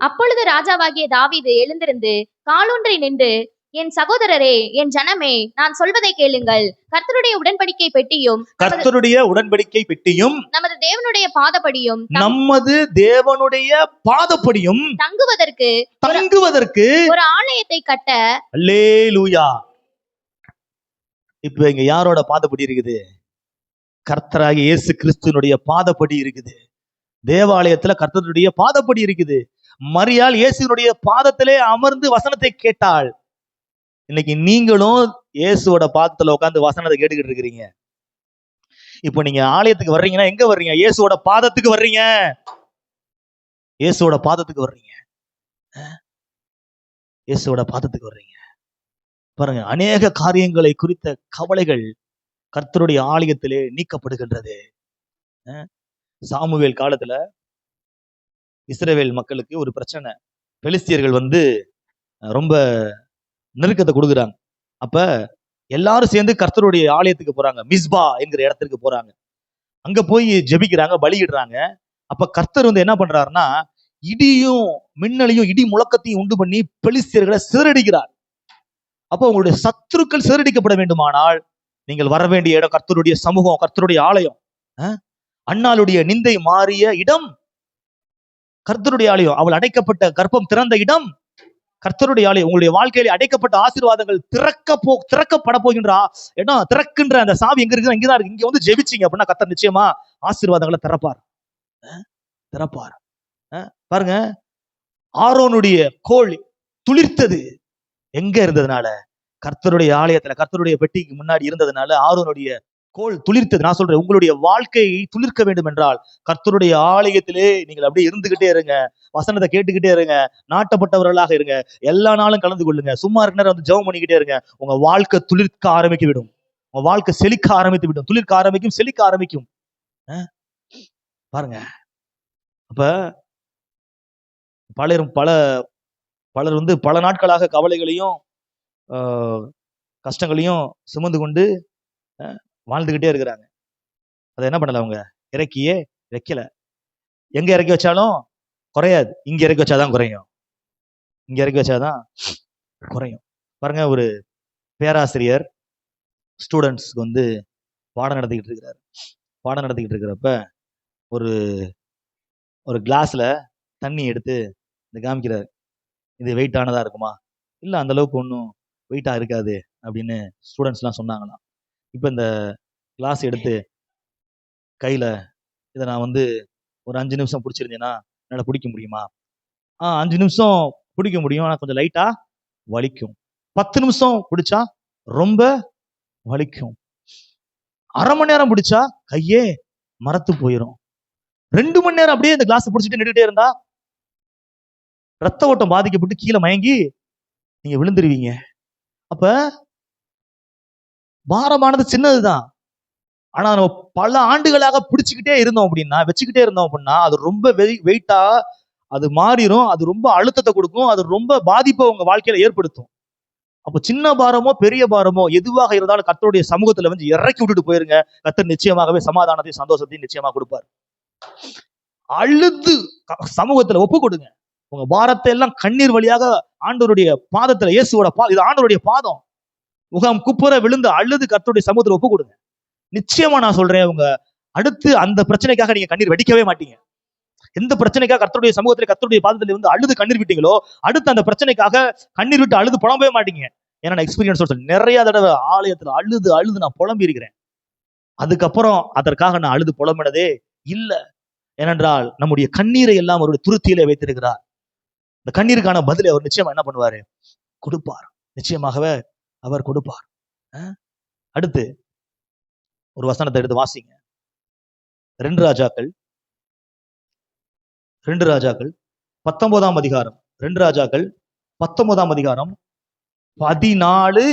அப்பொழுது ராஜாவாகிய தாவீது எழுந்திருந்து காலூன்றி நின்று, என் சகோதரரே, என் ஜனமே, நான் சொல்வதை கேளுங்கள். கர்த்தருடைய உடன்படிக்கை பெட்டியும் நமது தேவனுடைய பாதப்படியும் தங்குவதற்கு ஒரு ஆலயத்தை கட்ட. அல்லேலூயா. இப்ப இங்க யாரோட பாதப்படி இருக்குது? கர்த்தராகிய இயேசு கிறிஸ்துவினுடைய பாதப்படி இருக்குது. தேவாலயத்துல கர்த்தருடைய பாதப்படி இருக்குது. மரியாள் இயேசுனுடைய பாதத்திலே அமர்ந்து வசனத்தை கேட்டாள். இன்னைக்கு நீங்களும் இயேசுவோட பாதத்துல உட்கார்ந்து வசனத்தை கேட்டுக்கிட்டு இருக்கிறீங்க. இப்போ நீங்க ஆலயத்துக்கு வர்றீங்கன்னா எங்க வர்றீங்க? இயேசுவோட பாதத்துக்கு வர்றீங்க. இயேசுவோட பாதத்துக்கு வர்றீங்க. இயேசுவோட பாதத்துக்கு வர்றீங்க. பாருங்க, அநேக காரியங்களை குறித்த கவலைகள் கர்த்தருடைய ஆலயத்திலே நீக்கப்படுகின்றது. சாமுவேல் காலத்துல இஸ்ரவேல் மக்களுக்கு ஒரு பிரச்சனை. பெலிஸ்தியர்கள் ரொம்ப நெருக்கத்தை கொடுக்குறாங்க. அப்ப எல்லாரும் சேர்ந்து கர்த்தருடைய ஆலயத்துக்கு போறாங்க. மிஸ்பா என்கிற இடத்துக்கு போறாங்க. அங்க போய் ஜெபிக்கிறாங்க, பலியிடுறாங்க. அப்ப கர்த்தர் என்ன பண்றாருன்னா, இடியும் மின்னலையும் இடி முழக்கத்தையும் உண்டு பண்ணி பெலிஸ்தியர்களை சிதறடிக்கிறார். அப்போ உங்களுடைய சத்துருக்கள் சிதறடிக்கப்பட வேண்டுமானால் நீங்கள் வர வேண்டிய இடம் கர்த்தருடைய சமூகம், கர்த்தருடைய ஆலயம். அன்னாளுடைய நிந்தை மாறிய இடம் கர்த்தருடைய ஆலயம். அவள் அடைக்கப்பட்ட கர்ப்பம் திறந்த இடம் கர்த்தருடைய ஆலயம். உங்களுடைய வாழ்க்கையில அடைக்கப்பட்ட ஆசீர்வாதங்கள் திறக்கப்பட போகின்ற இடம், திறக்கின்ற அந்த சாவி எங்க இருக்கு? இங்கதான் இருக்கு. இங்க ஜெபிச்சீங்க அப்படின்னா கர்த்தர் நிச்சயமா ஆசீர்வாதங்களை திறப்பார். பாருங்க, ஆரோனுடைய கோல் துளிர்த்தது எங்க இருந்ததுனால? கர்த்தருடைய ஆலயத்துல, கர்த்தருடைய பெட்டிக்கு முன்னாடி இருந்ததுனால ஆரோனுடைய கோல் துளிர்த்தது. நான் சொல்றேன், உங்களுடைய வாழ்க்கை துளிர்க்க வேண்டும் என்றால் கர்த்தருடைய ஆலயத்திலே நீங்கள் அப்படியே இருந்துகிட்டே இருங்க, வசனத்தை கேட்டுக்கிட்டே இருங்க, நாட்டப்பட்டவர்களாக இருங்க, எல்லா நாளும் கலந்து கொள்ளுங்க, சும்மா இருக்க நேரம் ஜெபம் பண்ணிக்கிட்டே இருங்க. உங்க வாழ்க்கை துளிர்க்க ஆரம்பிக்க விடும். உங்க வாழ்க்கை செழிக்க ஆரம்பித்து விடும். துளிர்க்க ஆரம்பிக்கும், செழிக்க ஆரம்பிக்கும். பாருங்க, அப்ப பலர் பல நாட்களாக கவலைகளையும் கஷ்டங்களையும் சுமந்து கொண்டு வாழ்ந்துகிட்டே இருக்கிறாங்க. அதை என்ன பண்ணல? அவங்க இறக்கியே வைக்கல. எங்க இறக்கி வச்சாலும் குறையாது, இங்க இறக்கி வச்சாதான் குறையும். இங்க இறக்கி வச்சாதான் குறையும். பாருங்க, ஒரு பேராசிரியர் ஸ்டூடெண்ட்ஸ்க்கு பாடம் நடத்திக்கிட்டு இருக்கிறார். பாடம் நடத்திக்கிட்டு இருக்கிறப்ப ஒரு கிளாஸ்ல தண்ணி எடுத்து காமிக்கிறார். இது வெயிட்டானதா இருக்குமா? இல்ல, அந்த அளவுக்கு ஒன்றும் வெயிட்டா இருக்காது அப்படின்னு ஸ்டூடெண்ட்ஸ்லாம் சொன்னாங்களாம். இப்ப இந்த கிளாஸ் எடுத்து கையில இதை நான் ஒரு 5 நிமிஷம் பிடிச்சிருந்தேன்னா என்னால பிடிக்க முடியுமா? 5 நிமிஷம் பிடிக்க முடியும், ஆனா கொஞ்சம் லைட்டா வலிக்கும். 10 நிமிஷம் பிடிச்சா ரொம்ப வலிக்கும். அரை மணி நேரம் பிடிச்சா கையே மரத்து போயிடும். 2 மணி நேரம் அப்படியே இந்த கிளாஸ் பிடிச்சிட்டு நின்றுட்டே இருந்தா ரத்த ஓட்டம் பாதிக்கப்பட்டு கீழே மயங்கி நீங்க விழுந்துருவீங்க. அப்ப பாரமானது சின்னதுதான், ஆனா நம்ம பல ஆண்டுகளாக பிடிச்சுக்கிட்டே இருந்தோம் அப்படின்னா, வச்சுக்கிட்டே இருந்தோம் அப்படின்னா அது ரொம்ப வெயிட்டா அது மாறிடும். அது ரொம்ப அழுத்தத்தை கொடுக்கும். அது ரொம்ப பாதிப்பை உங்க வாழ்க்கையில ஏற்படுத்தும். அப்ப சின்ன பாரமோ பெரிய பாரமோ எதுவாக இருந்தாலும் கர்த்தருடைய சமூகத்துல இறக்கி விட்டுட்டு போயிருங்க. கர்த்தர் நிச்சயமாகவே சமாதானத்தையும் சந்தோஷத்தையும் நிச்சயமா கொடுப்பார். அழுது சமூகத்துல ஒப்பு கொடுங்க. உங்க பாரத்தை எல்லாம் கண்ணீர் வழியாக ஆண்டவருடைய பாதத்துல, இயேசுவோட இது ஆண்டவருடைய பாதம். முகம் குப்புற விழுந்து அழுது கர்த்தருடைய சமூகத்துல ஒப்பு கொடுங்க. நிச்சயமா நான் சொல்றேன், உங்க அடுத்து அந்த பிரச்சனைக்காக நீங்க கண்ணீர் வெடிக்கவே மாட்டீங்க. எந்த பிரச்சனைக்காக கர்த்தருடைய சமூகத்துல, கர்த்தருடைய பாதத்துல அழுது கண்ணீர் விட்டீங்களோ, அடுத்து அந்த பிரச்சனைக்காக கண்ணீர் விட்டு அழுது புலம்பவே மாட்டீங்க. ஏன்னா நான் எக்ஸ்பீரியன்ஸ் சொல்றேன். நிறைய தடவை ஆலயத்துல அழுது நான் புலம்பி இருக்கிறேன். அதுக்கப்புறம் அதற்காக நான் அழுது புலம்பினதே இல்லை. ஏனென்றால் நம்முடைய கண்ணீரை எல்லாம் அவருடைய துருத்தியிலே வைத்திருக்கிறார். இந்த கண்ணீருக்கான பதிலை அவர் நிச்சயமா என்ன பண்ணுவாரு? கொடுப்பார். நிச்சயமாகவே அவர் கொடுப்பார். அடுத்து ஒரு வசனத்தை எடுத்து வாசிங்க. 2 ராஜாக்கள் 19ஆம் அதிகாரம். 2 ராஜாக்கள் 19ஆம் அதிகாரம் 14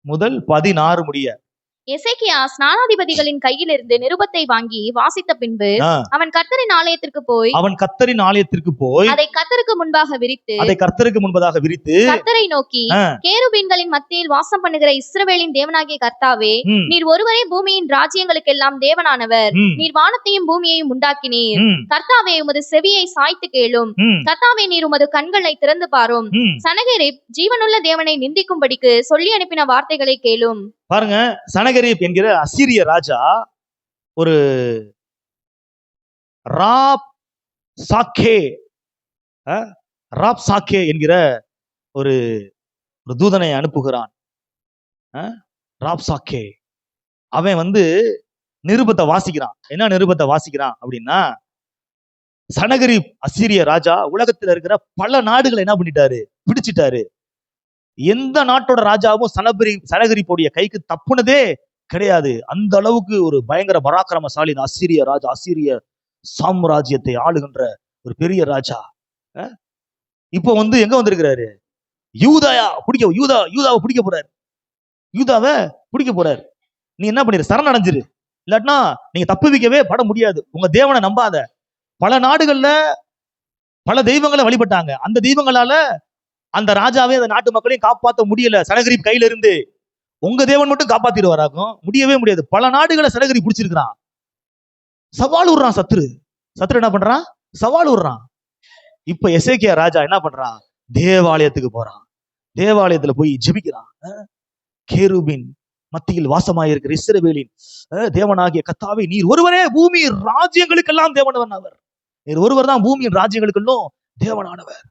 முதல் 16 முடிய. எசேக்கியா ஸ்நானாதிபதிகளின் கையிலிருந்து நிருபத்தை வாங்கி வாசித்த பின்பு அவன் கர்த்தரின் ஆலயத்திற்கு போய் அதை கர்த்தருக்கு முன்பாக விரித்து கர்த்தரை நோக்கி, கேருபீன்களின் மத்தியில் வாசம் பண்ணுகிற இஸ்ரவேலின் தேவனாகிய கர்த்தாவே, நீர் ஒருவரே பூமியின் ராஜ்யங்களுக்கெல்லாம் தேவனானவர். நீர் வானத்தையும் பூமியையும் உண்டாக்கினீர். கர்த்தாவே, உமது செவியை சாய்த்து கேளும். கர்த்தாவே, நீர் உமது கண்களை திறந்து பாரும். சனகரிப் ஜீவனுள்ள தேவனை நிந்திக்கும்படிக்கு சொல்லி அனுப்பின வார்த்தைகளை கேளும். பாருங்க, சனகரிப் என்கிற அசீரிய ராஜா ஒரு ராப்சாக்கே என்கிற ஒரு தூதனை அனுப்புகிறான். ராப்சாக்கே அவன் நிருபத்தை வாசிக்கிறான். என்ன நிருபத்தை வாசிக்கிறான் அப்படின்னா, சனகரிப் அசீரிய ராஜா உலகத்துல இருக்கிற பல நாடுகளை என்ன பண்ணிட்டாரு? பிடிச்சிட்டாரு. எந்த நாட்டோட ராஜாவும் சனகரிப்புடைய கைக்கு தப்புனதே கிடையாது. அந்த அளவுக்கு ஒரு பயங்கர பராக்கிரமசாலி இந்த அசீரிய ராஜா, அசீரிய சாம்ராஜ்யத்தை ஆளுகின்ற ஒரு பெரிய ராஜா. அஹ் இப்போ வந்து எங்க வந்திருக்கிறாரு? யூதாவை பிடிக்க போறாரு. யூதாவை பிடிக்க போறாரு. நீ என்ன பண்ணிரு? சரணடைஞ்சிரு. இல்லாட்டினா நீங்க தப்புவிக்கவே பட முடியாது. உங்க தேவனை நம்பாத. பல நாடுகள்ல பல தெய்வங்களை வழிபட்டாங்க. அந்த தெய்வங்களால அந்த ராஜாவே அந்த நாட்டு மக்களையும் காப்பாற்ற முடியல. சனகரிப் கையில இருந்து உங்க தேவன் மட்டும் காப்பாத்திடுவாராக்கும்? முடியவே முடியாது. பல நாடுகளை சனகரி பிடிச்சிருக்கிறான். சவால் விடுறான் சத்ரு. சத்ரு என்ன பண்றான்? சவால் விடுறான். இப்ப எசேக்கியா ராஜா என்ன பண்றான்? தேவாலயத்துக்கு போறான். தேவாலயத்துல போய் ஜெபிக்கிறான். கேருபின் மத்தியில் வாசமாயிருக்கிற இஸ்ரவேலின் தேவனாகிய கர்த்தாவே, நீர் ஒருவரே பூமி ராஜ்யங்களுக்கெல்லாம் தேவனவன் அவர். நீர் ஒருவர் தான் பூமியின் ராஜ்யங்களுக்கெல்லாம் தேவனானவர்.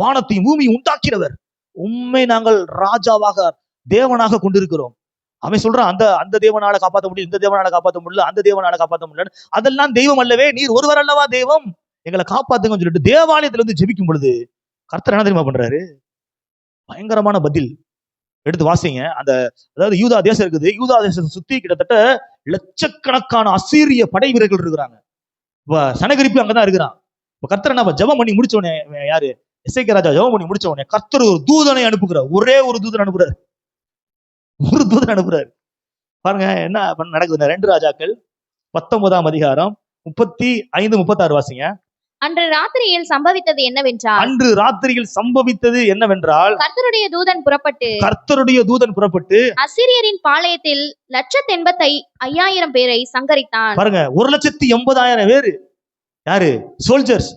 வானத்தையும் பூமியை உண்டாக்கிறவர். உண்மை நாங்கள் ராஜாவாக தேவனாக கொண்டிருக்கிறோம். அவன் சொல்றான், அந்த தேவனால காப்பாற்ற முடியல, இந்த தேவனால காப்பாற்ற முடியல, அந்த தேவனால காப்பாற்ற முடியல, அதெல்லாம் தெய்வம் அல்லவே, நீர் ஒருவர் அல்லவா தெய்வம், எங்களை காப்பாத்துங்கன்னு சொல்லிட்டு தேவாலயத்துல இருந்து ஜெபிக்கும் பொழுது கர்த்தர் என்ன தெரியுமா பண்றாரு? பயங்கரமான பதில். எடுத்து வாசிங்க. அதாவது யூதா தேசம் இருக்குது. யூதா தேசத்தை சுத்தி கிட்டத்தட்ட லட்சக்கணக்கான அசீரிய படை வீரர்கள் இருக்கிறாங்க. இப்ப சனகரிப்பு அங்கதான் இருக்கிறான். இப்ப கர்த்தர் என்ன ஜெபம் பண்ணி முடிச்சோடனே, யாரு? எசேக்கியா ராஜா ஜெபம் பண்ணி முடிச்ச உடனே கர்த்தர் ஒரு தூதனை அனுப்புகிறார். ஒரே ஒரு தூதன் அனுப்புறாரு. ஒரு தூதன் அனுப்புறாரு. பாருங்க என்ன நடக்குது. 2 ராஜாக்கள் 19ஆம் அதிகாரம் 35, 36 வாசிங்க. அன்று ராத்திரியில் சம்பவித்தது என்னவென்றால் கர்த்தருடைய தூதன் புறப்பட்டு அசீரியரின் பாளையத்தில் 185,000 பேரை சங்கரித்தான். பாருங்க, 180,000 பேரு யாரு? சோல்ஜர்ஸ்.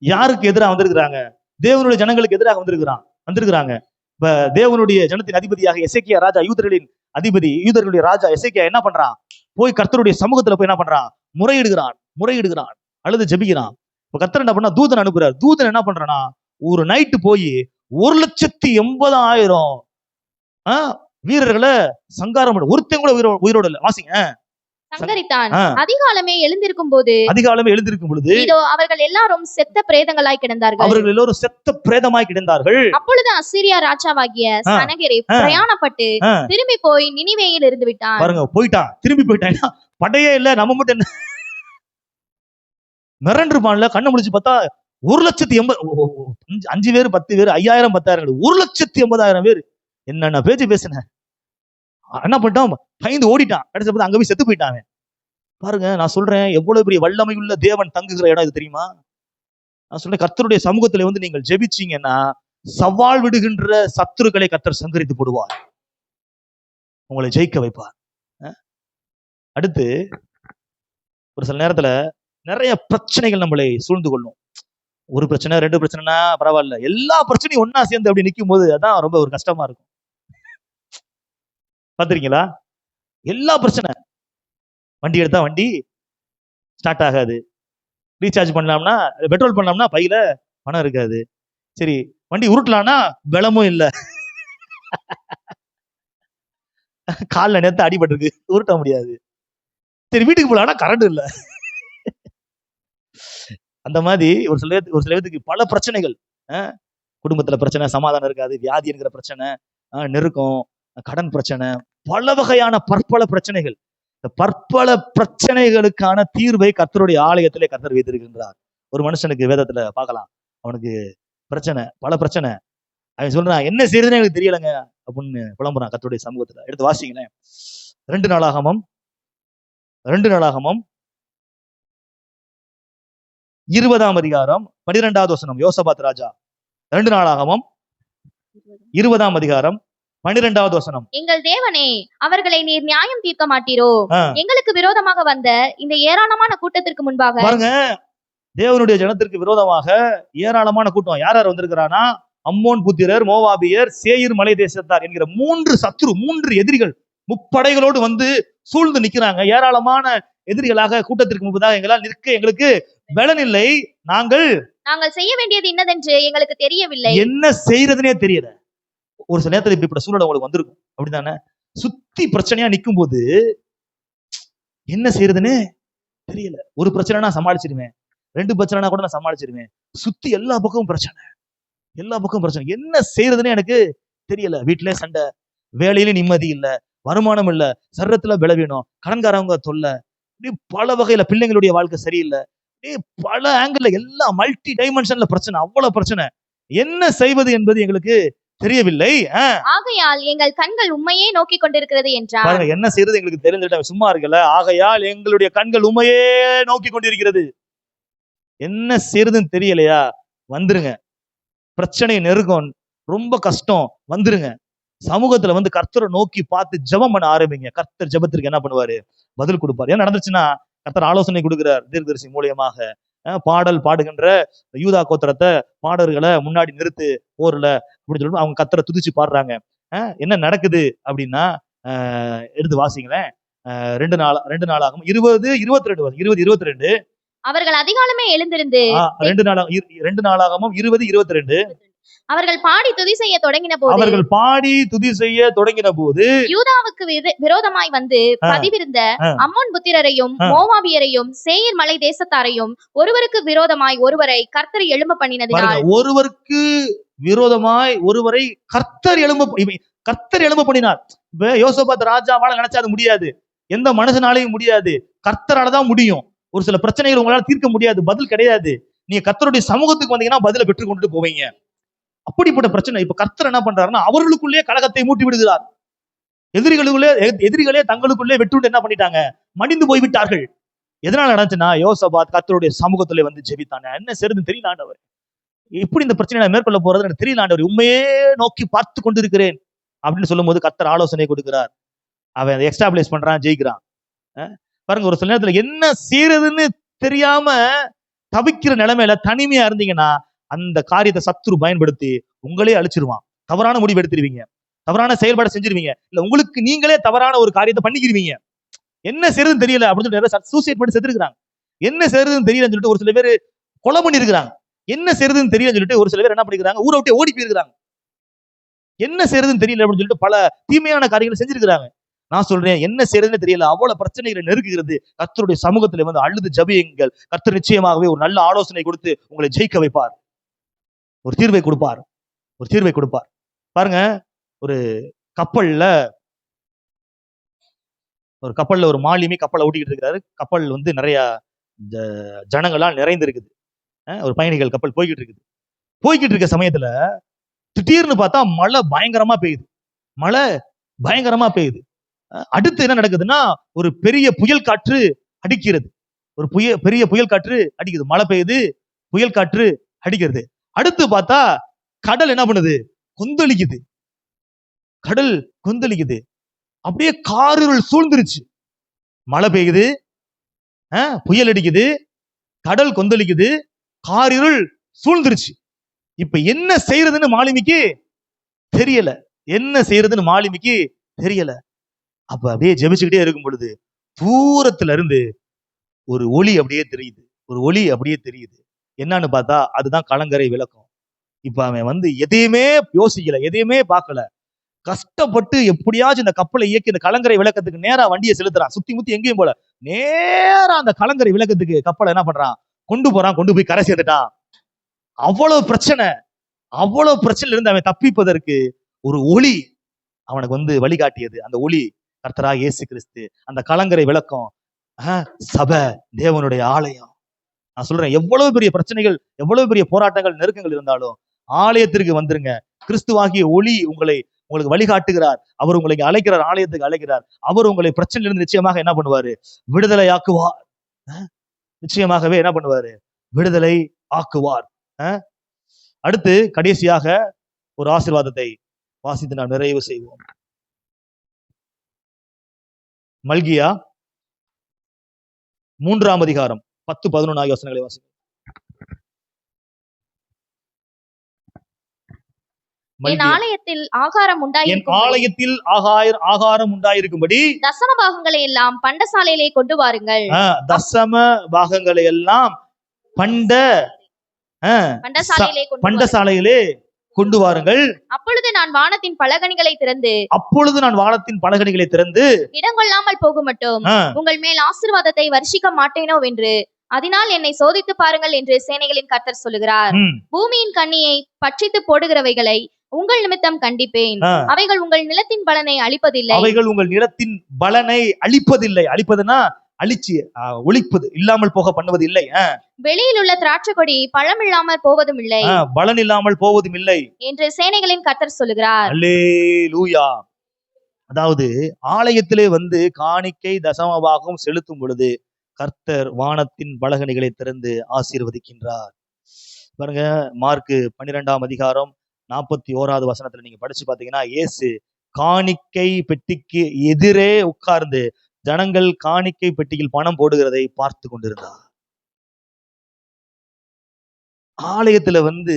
யாருக்கு எதிராக வந்திருக்கிறாங்க? தேவனுடைய ஜனங்களுக்கு எதிராக வந்திருக்கிறாங்க. இப்ப தேவனுடைய ஜனத்தின் அதிபதியாக எசேக்கியா ராஜா, யூதர்களின் அதிபதி, யூதர்களுடைய ராஜா எசேக்கியா என்ன பண்றான்? போய் கர்த்தருடைய சமூகத்துல போய் என்ன பண்றான்? முறையிடுகிறான் அல்லது ஜெபிக்கிறான். இப்ப கர்த்தர் என்ன பண்ணா? தூதன் அனுப்புறார். தூதன் என்ன பண்றானா? ஒரு நைட்டு போய் 180,000 வீரர்களை சங்காரம் பண்ண, ஒருத்தன் கூட உயிரோடு இல்ல. வாசிங்க. சங்கரித்தான். அதிகாலமே எழுந்திருக்கும் பொழுது இதோ அவர்கள் எல்லாரும் செத்த பிரேதமாய் கிடந்தார்கள். அப்பொழுது அசீரியா ராஜாவாகிய சனகரிப் பிரயாணப்பட்டு திரும்பி போய் நினிவேயில் இருந்து விட்டான். பாருங்க, திரும்பி போயிட்டான். படையே இல்ல, நம்ம மட்டும் என்ன மிரண்டிருப்பான்ல. கண்ணை முடிச்சு பார்த்தா 180,000, 5 பேர் 10 பேர் 5,000 10,000 180,000 பேர். என்னென்ன பேச்சு பேசுன. என்ன பண்ணிட்டான்? பயந்து ஓடிட்டான். கடைசி பார்த்து அங்க போய் செத்து போயிட்டான். பாருங்க, நான் சொல்றேன், எவ்வளவு பெரிய வல்லமையுள்ள தேவன் தங்குகிற இடம் இது தெரியுமா? நான் சொல்றேன், கர்த்தருடைய சமூகத்துல வந்து நீங்கள் ஜெபிச்சீங்கன்னா சவால் விடுகின்ற சத்துருக்களை கர்த்தர் சங்கரித்து போடுவார், உங்களை ஜெயிக்க வைப்பார். அடுத்து ஒரு சில நேரத்துல நிறைய பிரச்சனைகள் நம்மளை சூழ்ந்து கொள்ளும். ஒரு பிரச்சனை 2 பிரச்சனைனா பரவாயில்ல, எல்லா பிரச்சனையும் ஒன்னா சேர்ந்து அப்படி நிற்கும் போது அதான் ரொம்ப ஒரு கஷ்டமா இருக்கும். பாத்திருக்கீங்களா? எல்லா பிரச்சனை. வண்டி எடுத்தா வண்டி ஸ்டார்ட் ஆகாது, ரீசார்ஜ் பண்ணலாம்னா, பெட்ரோல் பண்ணலாம்னா பையில பணம் இருக்காது, சரி வண்டி உருட்டலாம்னா பலமும் இல்ல, காலில் நேரத்தை அடிபட்டிருக்கு உருட்ட முடியாது, சரி வீட்டுக்கு போலாம்னா கரண்ட் இல்ல. அந்த மாதிரி ஒரு சில பேருக்கு பல பிரச்சனைகள். குடும்பத்துல பிரச்சனை, சமாதானம் இருக்காது, வியாதி என்கிற பிரச்சனை, நெருக்கம், கடன் பிரச்சனை, பல வகையான பற்பல பிரச்சனைகள். இந்த பற்பல பிரச்சனைகளுக்கான தீர்வை கர்த்தருடைய ஆலயத்திலே கர்த்தர் வைத்திருக்கின்றார். ஒரு மனுஷனுக்கு வேதத்துல பார்க்கலாம், அவனுக்கு பிரச்சனை, பல பிரச்சனை. அவன் சொல்றான், என்ன செய்யறதுன்னு எனக்கு தெரியலங்க அப்படின்னு புலம்புறான் கர்த்தருடைய சமூகத்துல. எடுத்து வாசிங்களேன். 2 நாளாகமம் 20ஆம் அதிகாரம் 12வது வசனம். யோசபாத் ராஜா. 2 நாளாகமம் 20ஆம் அதிகாரம் 12வது வசனம். எங்கள் தேவனே, அவர்களை நீர் நியாயம் தீர்க்க மாட்டீரோ? எங்களுக்கு விரோதமாக வந்த இந்த ஏராளமான கூட்டத்திற்கு முன்பாக. பாருங்க, தேவனுடைய ஜனத்திற்கு விரோதமாக ஏராளமான கூட்டம். யார் யார் வந்திருக்கிறானா? அம்மோன் புத்திரர், மோவாபியர், சேயீர் மலை தேசத்தார் என்கிற 3 எதிரிகள் முப்படைகளோடு வந்து சூழ்ந்து நிக்கிறாங்க. ஏராளமான எதிரிகளாக கூட்டத்திற்கு முன்பதாக எங்களால் நிற்க எங்களுக்கு பலன் இல்லை. நாங்கள் செய்ய வேண்டியது என்னதென்று எங்களுக்கு தெரியவில்லை. என்ன செய்யறதுனே தெரியல. ஒரு சில நேரத்தில் இப்படி சூழல் உங்களுக்கு வந்திருக்கும், அப்படித்தானே? சுத்தி பிரச்சனையா நிற்கும் போது என்ன செய்யறதுன்னு தெரியல. ஒரு பிரச்சனைனா சமாளிச்சிருவேன், 2 பிரச்சனைனா கூட நான் சமாளிச்சிருவேன். சுத்தி எல்லா பக்கமும் பிரச்சனை. என்ன செய்யறதுன்னு எனக்கு தெரியல. வீட்டுல சண்டை, வேலையில நிம்மதி இல்ல, வருமானம் இல்ல, சரீரத்துல பலவீனம், கடன்காரவங்க தொல்லை, இப்படி பல வகையில பிள்ளைங்களுடைய வாழ்க்கை சரியில்லை, இப்படி பல ஆங்கிள் எல்லாம் மல்டி டைமென்ஷன்ல பிரச்சனை, அவ்வளவு பிரச்சனை. என்ன செய்வது என்பது எங்களுக்கு தெரியவில்லை. ஆகையால் எங்கள் கண்கள் உம்மையே நோக்கி கொண்டிருக்கிறது என்றார். பாருங்க, என்ன செய்யறது எங்களுக்கு தெரிஞ்சுட்டா சும்மா இருக்கல. ஆகையால் எங்களுடைய கண்கள் உம்மையே நோக்கி கொண்டிருக்கிறது. என்ன செய்யறதுன்னு தெரியலையா? வந்துருங்க. பிரச்சனை நெருக்கம், ரொம்ப கஷ்டம், வந்துருங்க. சமூகத்துல வந்து கர்த்தரை நோக்கி பார்த்து ஜெபம் பண்ண ஆரம்பிங்க. கர்த்தர் ஜெபத்திற்கு என்ன பண்ணுவாரு? பதில் கொடுப்பார். என்ன நடந்துச்சுன்னா, கர்த்தர் ஆலோசனை கொடுக்கிறார் தீர்க்கதரிசி மூலியமாக. பாடல் பாடுகின்ற யூதா கோத்திரத்தை பாடல்களை முன்னாடி நிறுத்து போர்ல அப்படின்னு சொல்லிட்டு அவங்க கர்த்தரை துதிச்சு பாடுறாங்க. என்ன நடக்குது அப்படின்னா, எடுத்து வாசிங்களேன். 2 நாளாகும் 20:22 அவர்கள் அதிகாலமே எழுந்திருந்து 2 நாளாகமும் 20:22 அவர்கள் பாடி துதி செய்ய தொடங்கின போது யூதாவுக்கு விரோதமாய் வந்து பதிவிருந்த அம்மோன் புத்திரரையும் மோவாபியரையும் சேயீர் மலை தேசத்தாரையும் ஒருவருக்கு விரோதமாய் ஒருவரை கர்த்தர் எழும்ப பண்ணினதினால், ஒருவருக்கு விரோதமாய் ஒருவரை கர்த்தர் எழும்ப பண்ணினார். இப்ப யோசபாத் ராஜாவால நினைச்சா அது முடியாது, எந்த மனுஷனாலையும் முடியாது, கர்த்தராலதான் முடியும். ஒரு சில பிரச்சனைகள் உங்களால தீர்க்க முடியாது, பதில் கிடையாது. நீங்க கர்த்தருடைய சமூகத்துக்கு வந்தீங்கன்னா பதில பெற்று கொண்டு போவீங்க. அப்படிப்பட்ட பிரச்சனை. இப்ப கர்த்தர் என்ன பண்றாருன்னா, அவர்களுக்குள்ளே கலகத்தை மூட்டி விடுகிறார். எதிரிகளே தங்களுக்குள்ளே வெட்டுண்டு என்ன பண்ணிட்டாங்க? மடிந்து போய் விட்டார்கள். எதனால நடந்துச்சுன்னா, யோசபாத் கர்த்தருடைய சமூகத்திலே வந்து ஜெபித்தானே. என்ன செய்யறதுன்னு தெரியல ஆண்டவர், எப்படி இந்த பிரச்சனை நான் மேற்கொள்ள போறது எனக்கு தெரியல ஆண்டவர், உண்மையே நோக்கி பார்த்து கொண்டிருக்கிறேன் அப்படின்னு சொல்லும் போது கர்த்தர் ஆலோசனை கொடுக்கிறார். அவன் அதை எஸ்டாப்ளிஷ் பண்றான், ஜெயிக்கிறான். பாருங்க, ஒரு சில நேரத்துல என்ன செய்யறதுன்னு தெரியாம தவிக்கிற நிலைமையில தனிமையா இருந்தீங்கன்னா, அந்த காரியத்தை சத்துரு பயன்படுத்தி உங்களே அழிச்சிருவான். தவறான முடிவு எடுத்துருவீங்க, தவறான செயல்பாடு செஞ்சிருவீங்க, இல்ல உங்களுக்கு நீங்களே தவறான ஒரு காரியத்தை பண்ணிக்கிருவீங்க. என்ன செய்யறதுன்னு தெரியல அப்படின்னு சொல்லிட்டு சூசைட் பண்ணி செத்துருக்காங்க. என்ன செய்யறதுன்னு தெரியலன்னு சொல்லிட்டு ஒரு சில பேர் கொலை பண்ணி இருக்கிறாங்க. என்ன செய்யறதுன்னு தெரியலன்னு சொல்லிட்டு ஒரு சில பேர் என்ன பண்ணிக்கிறாங்க? ஊரை விட்டு ஓடி போயிருக்கிறாங்க. என்ன செய்யறதுன்னு தெரியல அப்படின்னு சொல்லிட்டு பல தீமையான காரியங்களை செஞ்சிருக்கிறாங்க. நான் சொல்றேன், என்ன செய்யறதுன்னு தெரியல, அவ்வளவு பிரச்சனைகளை நெருக்குகிறது. கர்த்தருடைய சமூகத்திலே வந்து அழுது ஜெபியுங்கள். கர்த்தர் நிச்சயமாகவே ஒரு நல்ல ஆலோசனை கொடுத்து உங்களை ஜெயிக்க வைப்பார். ஒரு தீர்வை கொடுப்பார். பாருங்க, ஒரு கப்பல்ல ஒரு மாலுமி கப்பலை ஓட்டிக்கிட்டு இருக்கிறாரு. கப்பல் வந்து நிறைய ஜனங்களால் நிறைந்திருக்குது. ஒரு பயணிகள் கப்பல் போய்கிட்டு இருக்க சமயத்துல திடீர்னு பார்த்தா மழை பயங்கரமா பெய்யுது. அடுத்து என்ன நடக்குதுன்னா, ஒரு பெரிய புயல் காற்று அடிக்கிறது. பெரிய புயல் காற்று அடிக்குது. மழை பெய்யுது, புயல் காற்று அடிக்கிறது. அடுத்து பார்த்தா கடல் என்ன பண்ணுது? கொந்தளிக்குது. அப்படியே காரிருள் சூழ்ந்துருச்சு. மழை பெய்யுது, புயல் அடிக்குது, கடல் கொந்தளிக்குது, காரிருள் சூழ்ந்துருச்சு. இப்ப என்ன செய்யறதுன்னு மாலுமிக்கு தெரியல. அப்ப அப்படியே ஜெபிச்சுக்கிட்டே இருக்கும் பொழுது தூரத்துல இருந்து ஒரு ஒளி அப்படியே தெரியுது. என்னன்னு பார்த்தா அதுதான் கலங்கரை விளக்கம். இப்ப அவன் வந்து எதையுமே யோசிக்கல, எதையுமே பார்க்கல. கஷ்டப்பட்டு எப்படியாச்சும் இந்த கப்பலை இயக்கி இந்த கலங்கரை விளக்கத்துக்கு நேரா வண்டியை செலுத்துறான். சுத்தி முத்தி எங்கேயும் போல, நேரா அந்த கலங்கரை விளக்கத்துக்கு கப்பலை என்ன பண்றான்? கொண்டு போய் கரை சேர்த்துட்டான். அவ்வளவு பிரச்சனை இருந்து அவன் தப்பிப்பதற்கு ஒரு ஒளி அவனுக்கு வந்து வழிகாட்டியது. அந்த ஒளி கர்த்தராகிய இயேசு கிறிஸ்து. அந்த கலங்கரை விளக்கம் சபை, தேவனுடைய ஆலயம். நான் சொல்றேன், எவ்வளவு பெரிய பிரச்சனைகள், எவ்வளவு பெரிய போராட்டங்கள், நெருக்கங்கள் இருந்தாலும் ஆலயத்திற்கு வந்துருங்க. கிறிஸ்துவாகிய ஒளி உங்களுக்கு வழிகாட்டுகிறார். அவர் உங்களை அழைக்கிறார், ஆலயத்துக்கு அழைக்கிறார். அவர் உங்களை பிரச்சனையிலிருந்து நிச்சயமாக என்ன பண்ணுவாரு? விடுதலையாக்குவார். நிச்சயமாகவே என்ன பண்ணுவாரு? விடுதலை ஆக்குவார். அடுத்து கடைசியாக ஒரு ஆசீர்வாதத்தை வாசித்து நாம் நிறைவு செய்வோம். மல்கியா 3ஆம் அதிகாரம் 10-11 ஆகிய வசனங்களை வாசிக்கும். என் ஆலயத்தில் ஆகாரம் உண்டாயிருக்கும்படி தசம பாகங்களை எல்லாம் பண்டசாலையிலே கொண்டு வாருங்கள். தசம பாகங்களை எல்லாம் பண்டசாலையிலே கொண்டு வாருங்கள். அப்பொழுது நான் வானத்தின் பலகணிகளை திறந்து இடங்கொள்ளாமல் போக மட்டும் உங்கள் மேல் ஆசீர்வாதத்தை வருஷிக்க மாட்டேனோ என்று அதனால் என்னை சோதித்து பாருங்கள் என்று சேனைகளின் கர்த்தர் சொல்லுகிறார். பூமியின் கண்ணியை பட்சித்து போடுகிறவைகளை உங்கள் நிமித்தம் கண்டிப்பேன். ஆ. அவைகள் உங்கள் நிலத்தின் பலனை அளிப்பதில்லை. அவைகள் உங்கள் நிலத்தின் பலனை அழிப்பதில்லை. அழிப்பதுன்னா அழிச்சு ஒழிப்பது, இல்லாமல் போக பண்ணுவது இல்லை. வெளியில் உள்ள திராட்சை கொடி பழமில்லாமற் போவதும் இல்லை பலன் இல்லாமல் போவதும் இல்லை என்று சேனைகளின் கர்த்தர் சொல்லுகிறார். அல்லேலூயா. அதாவது ஆலயத்திலே வந்து காணிக்கை தசமபாகம் செலுத்தும் பொழுது கர்த்தர் வானத்தின் பலகணிகளை திறந்து ஆசீர்வதிக்கின்றார். பாருங்க, மார்க் 12ஆம் அதிகாரம் 41வது வசனத்துல நீங்க படிச்சு பாத்தீங்கன்னா, இயேசு காணிக்கை பெட்டிக்கு எதிரே உட்கார்ந்து ஜனங்கள் காணிக்கை பெட்டியில் பணம் போடுகிறதை பார்த்து கொண்டிருந்தார். ஆலயத்துல வந்து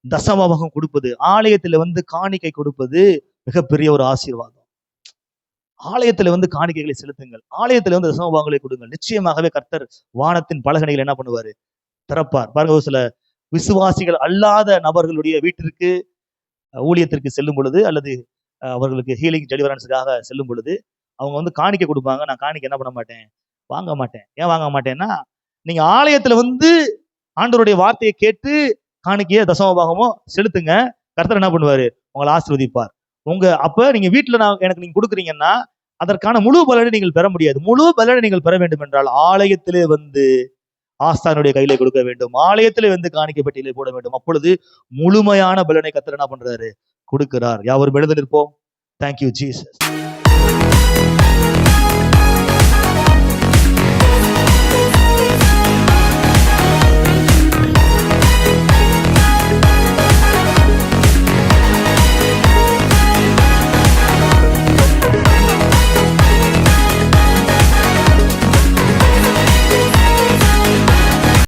தசமபாகம் கொடுப்பது, ஆலயத்துல வந்து காணிக்கை கொடுப்பது மிகப்பெரிய ஒரு ஆசீர்வாதம். ஆலயத்துல வந்து காணிக்கைகளை செலுத்துங்கள், ஆலயத்துல வந்து தசமபாகங்களை கொடுங்கள். நிச்சயமாகவே கர்த்தர் வானத்தின் பலகணிகள் என்ன பண்ணுவாரு? திறப்பார். பாருங்க, ஒரு சில விசுவாசிகள் அல்லாத நபர்களுடைய வீட்டிற்கு ஊழியத்திற்கு செல்லும் பொழுது, அல்லது அவர்களுக்கு ஹீலிங் டெலிவரன்ஸுக்காக செல்லும் பொழுது அவங்க வந்து காணிக்கை கொடுப்பாங்க. நான் காணிக்கை என்ன பண்ண மாட்டேன், வாங்க மாட்டேன். ஏன் வாங்க மாட்டேன்னா, நீங்க ஆலயத்துல வந்து ஆண்டவருடைய வார்த்தையை கேட்டு காணிக்கைய தசமபாகமோ செலுத்துங்க, கர்த்தர் என்ன பண்ணுவாரு? உங்களை ஆசீர்வதிப்பார். அப்ப நீங்க வீட்டுல எனக்கு நீங்க கொடுக்குறீங்கன்னா அதற்கான முழு பலனை நீங்கள் பெற முடியாது. முழு பலனை நீங்கள் பெற வேண்டும் என்றால் ஆலயத்திலே வந்து ஆஸ்தானுடைய கையில கொடுக்க வேண்டும், ஆலயத்திலே வந்து காணிக்கை பெட்டியிலே போட வேண்டும். அப்பொழுது முழுமையான பலனை கர்த்தர் என்ன பண்றாரு? கொடுக்கிறார். யாவரும் எழுந்து நிற்போம். Thank you Jesus.